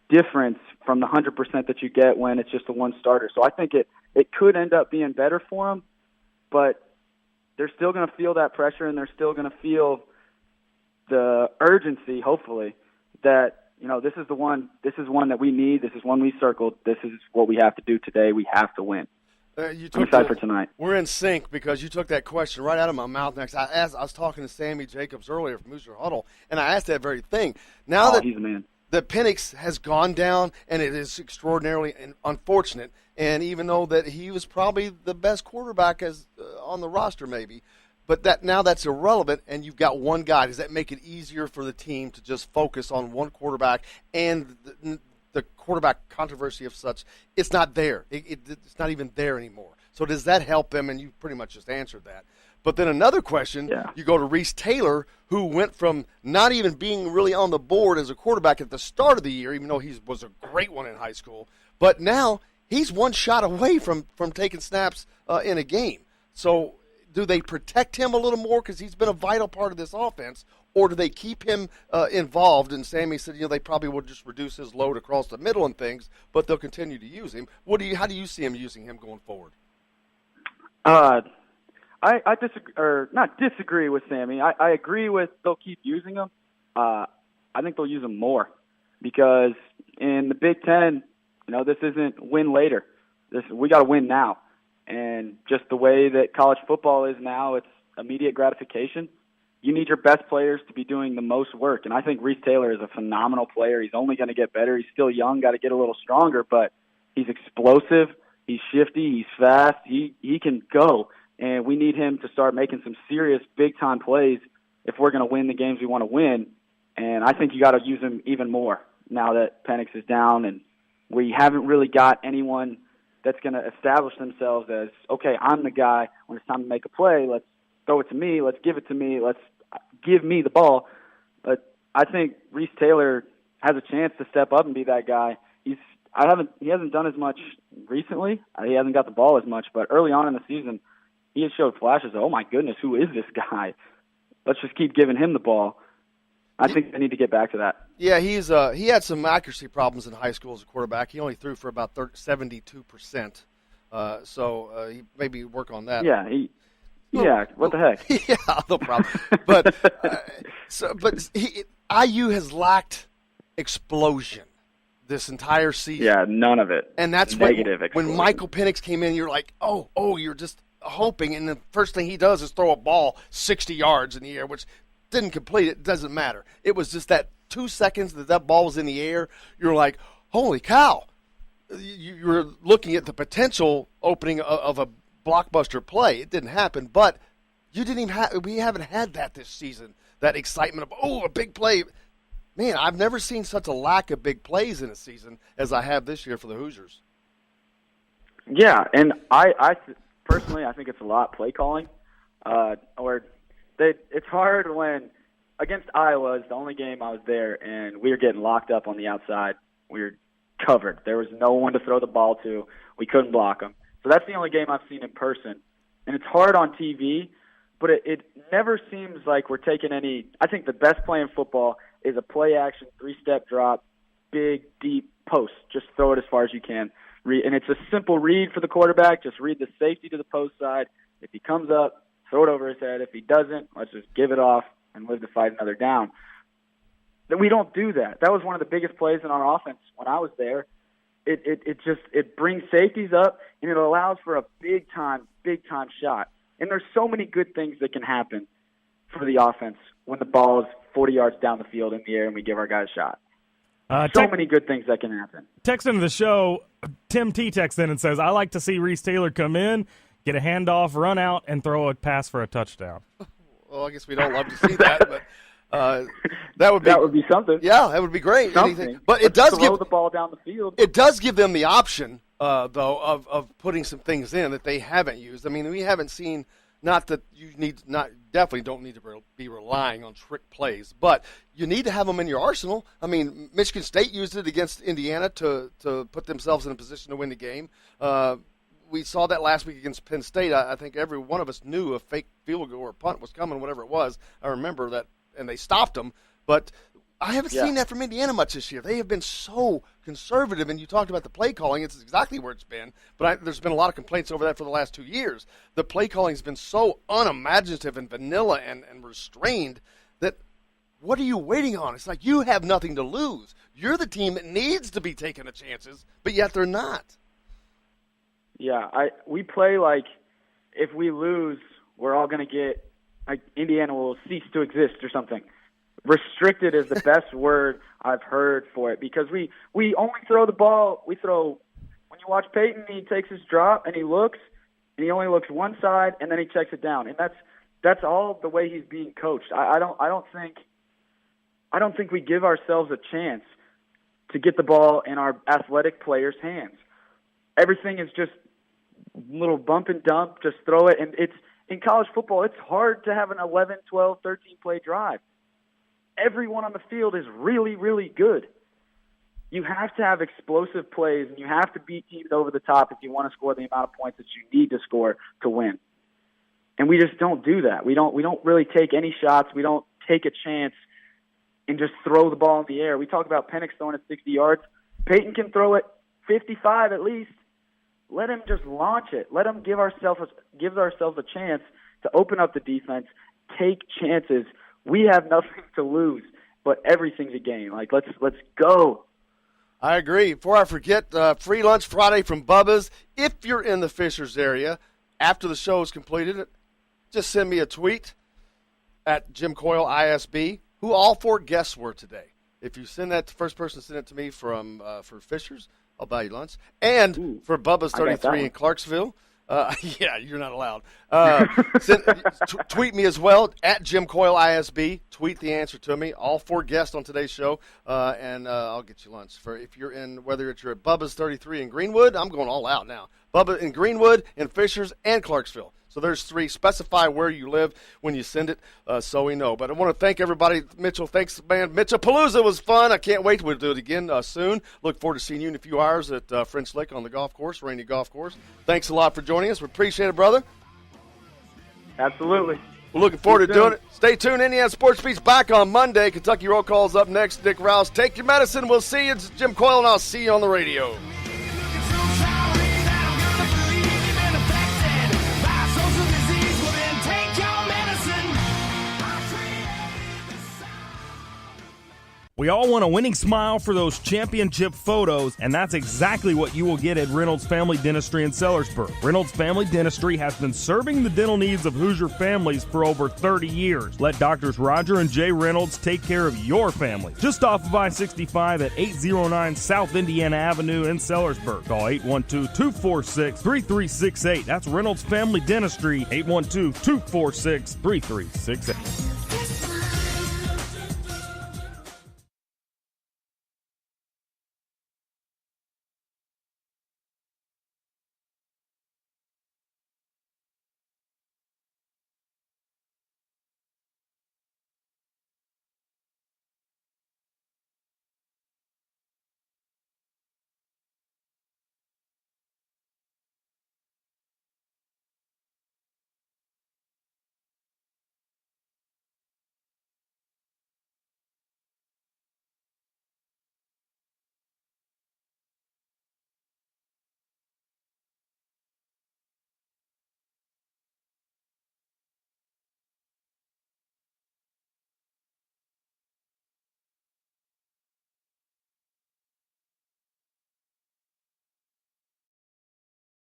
difference from the 100% that you get when it's just a one starter. So I think it could end up being better for them, but they're still going to feel that pressure, and they're still going to feel the urgency, hopefully, that, this is one that we need. This is one we circled. This is what we have to do today. We have to win. I'm excited for tonight. We're in sync because you took that question right out of my mouth. Next, I was talking to Sammy Jacobs earlier from Hoosier Huddle, and I asked that very thing. Now he's a man. The Penix has gone down, and it is extraordinarily unfortunate. And even though that he was probably the best quarterback on the roster, maybe, but that's irrelevant, and you've got one guy. Does that make it easier for the team to just focus on one quarterback and the quarterback controversy of such? It's not there. It's not even there anymore. So does that help them? And you pretty much just answered that. But then another question, You go to Reese Taylor, who went from not even being really on the board as a quarterback at the start of the year, even though he was a great one in high school, but now he's one shot away from taking snaps in a game. So do they protect him a little more because he's been a vital part of this offense, or do they keep him involved? And Sammy said, they probably will just reduce his load across the middle and things, but they'll continue to use him. How do you see him using him going forward? I disagree, or not disagree with Sammy. I agree with they'll keep using him. I think they'll use him more because in the Big Ten, This isn't win later. We got to win now. And just the way that college football is now, it's immediate gratification. You need your best players to be doing the most work. And I think Reese Taylor is a phenomenal player. He's only going to get better. He's still young, got to get a little stronger, but he's explosive. He's shifty. He's fast. He can go. And we need him to start making some serious big-time plays if we're going to win the games we want to win. And I think you got to use him even more now that Penix is down, and we haven't really got anyone that's going to establish themselves as, okay, I'm the guy. When it's time to make a play, let's throw it to me. Let's give it to me. Let's give me the ball. But I think Reese Taylor has a chance to step up and be that guy. He hasn't done as much recently. He hasn't got the ball as much, but early on in the season, he has showed flashes of, oh my goodness, who is this guy? Let's just keep giving him the ball. I think they need to get back to that. Yeah, he had some accuracy problems in high school as a quarterback. He only threw for about 72%. So he maybe work on that. Yeah, what the heck? Yeah, no problem. But IU has lacked explosion this entire season. Yeah, none of it. And that's negative when Michael Penix came in, you're like, oh, you're just hoping, and the first thing he does is throw a ball 60 yards in the air, which didn't complete it. Doesn't matter. It was just that 2 seconds that ball was in the air. You're like, holy cow. You're looking at the potential opening of a blockbuster play. It didn't happen, but we haven't had that this season, that excitement of, a big play. Man, I've never seen such a lack of big plays in a season as I have this year for the Hoosiers. Yeah, and I personally, I think it's a lot play calling. It's hard when, against Iowa, is the only game I was there, and we were getting locked up on the outside. We were covered. There was no one to throw the ball to. We couldn't block them. So that's the only game I've seen in person. And it's hard on TV, but it never seems like we're taking any – I think the best play in football is a play-action, 3-step drop, big, deep post. Just throw it as far as you can. And it's a simple read for the quarterback. Just read the safety to the post side. If he comes up, throw it over his head. If he doesn't, let's just give it off and live to fight another down. We don't do that. That was one of the biggest plays in our offense when I was there. It brings safeties up, and it allows for a big time shot. And there's so many good things that can happen for the offense when the ball is 40 yards down the field in the air and we give our guys a shot. So many good things that can happen. Text into the show, Tim T texts in and says, I like to see Reese Taylor come in, get a handoff, run out, and throw a pass for a touchdown. Well, I guess we don't love to see that, but that would be something. Yeah, that would be great. But it does throw the ball down the field. It does give them the option, though, of putting some things in that they haven't used. I mean, we haven't seen. Not that you definitely don't need to be relying on trick plays, but you need to have them in your arsenal. I mean, Michigan State used it against Indiana to put themselves in a position to win the game. We saw that last week against Penn State. I think every one of us knew a fake field goal or punt was coming, whatever it was. I remember that, and they stopped them. But I haven't seen that from Indiana much this year. They have been so conservative, and you talked about the play calling. It's exactly where it's been. But there's been a lot of complaints over that for the last 2 years. The play calling has been so unimaginative and vanilla and restrained that what are you waiting on? It's like you have nothing to lose. You're the team that needs to be taking the chances, but yet they're not. Yeah, we play like if we lose, we're all going to get like Indiana will cease to exist or something. Restricted is the best word I've heard for it because we only throw the ball. We throw when you watch Peyton, he takes his drop and he looks and he only looks one side and then he checks it down, and that's all the way he's being coached. I don't think we give ourselves a chance to get the ball in our athletic players' hands. Everything is just little bump and dump, just throw it. And it's in college football, it's hard to have an 11, 12, 13-play drive. Everyone on the field is really, really good. You have to have explosive plays, and you have to beat teams over the top if you want to score the amount of points that you need to score to win. And we just don't do that. We don't really take any shots. We don't take a chance and just throw the ball in the air. We talk about Penix throwing it 60 yards. Peyton can throw it 55 at least. Let him just launch it. Let him give ourselves a chance to open up the defense, take chances. We have nothing to lose, but everything's a game. Like let's go. I agree. Before I forget, free lunch Friday from Bubba's. If you're in the Fishers area, after the show is completed, just send me a tweet at Jim Coyle ISB, who all 4 guests were today. If you send that, the first person to send it to me for Fishers, I'll buy you lunch. And for Bubba's 33 in Clarksville, yeah, you're not allowed. Tweet me as well, at Jim Coyle ISB. Tweet the answer to me. All 4 guests on today's show, and I'll get you lunch. If you're in, whether you're at Bubba's 33 in Greenwood, I'm going all out now. Bubba in Greenwood, in Fishers, and Clarksville. So there's 3. Specify where you live when you send it so we know. But I want to thank everybody. Mitchell, thanks, man. Mitch-A-Palooza was fun. I can't wait to do it again soon. Look forward to seeing you in a few hours at French Lick on the golf course, Rainy Golf Course. Thanks a lot for joining us. We appreciate it, brother. Absolutely. We're looking forward to doing it. Stay tuned. Indiana Sports Beat's back on Monday. Kentucky Roll Call's up next. Dick Rouse, take your medicine. We'll see you. It's Jim Coyle, and I'll see you on the radio. We all want a winning smile for those championship photos, and that's exactly what you will get at Reynolds Family Dentistry in Sellersburg. Reynolds Family Dentistry has been serving the dental needs of Hoosier families for over 30 years. Let Doctors Roger and Jay Reynolds take care of your family. Just off of I-65 at 809 South Indiana Avenue in Sellersburg. Call 812-246-3368. That's Reynolds Family Dentistry, 812-246-3368.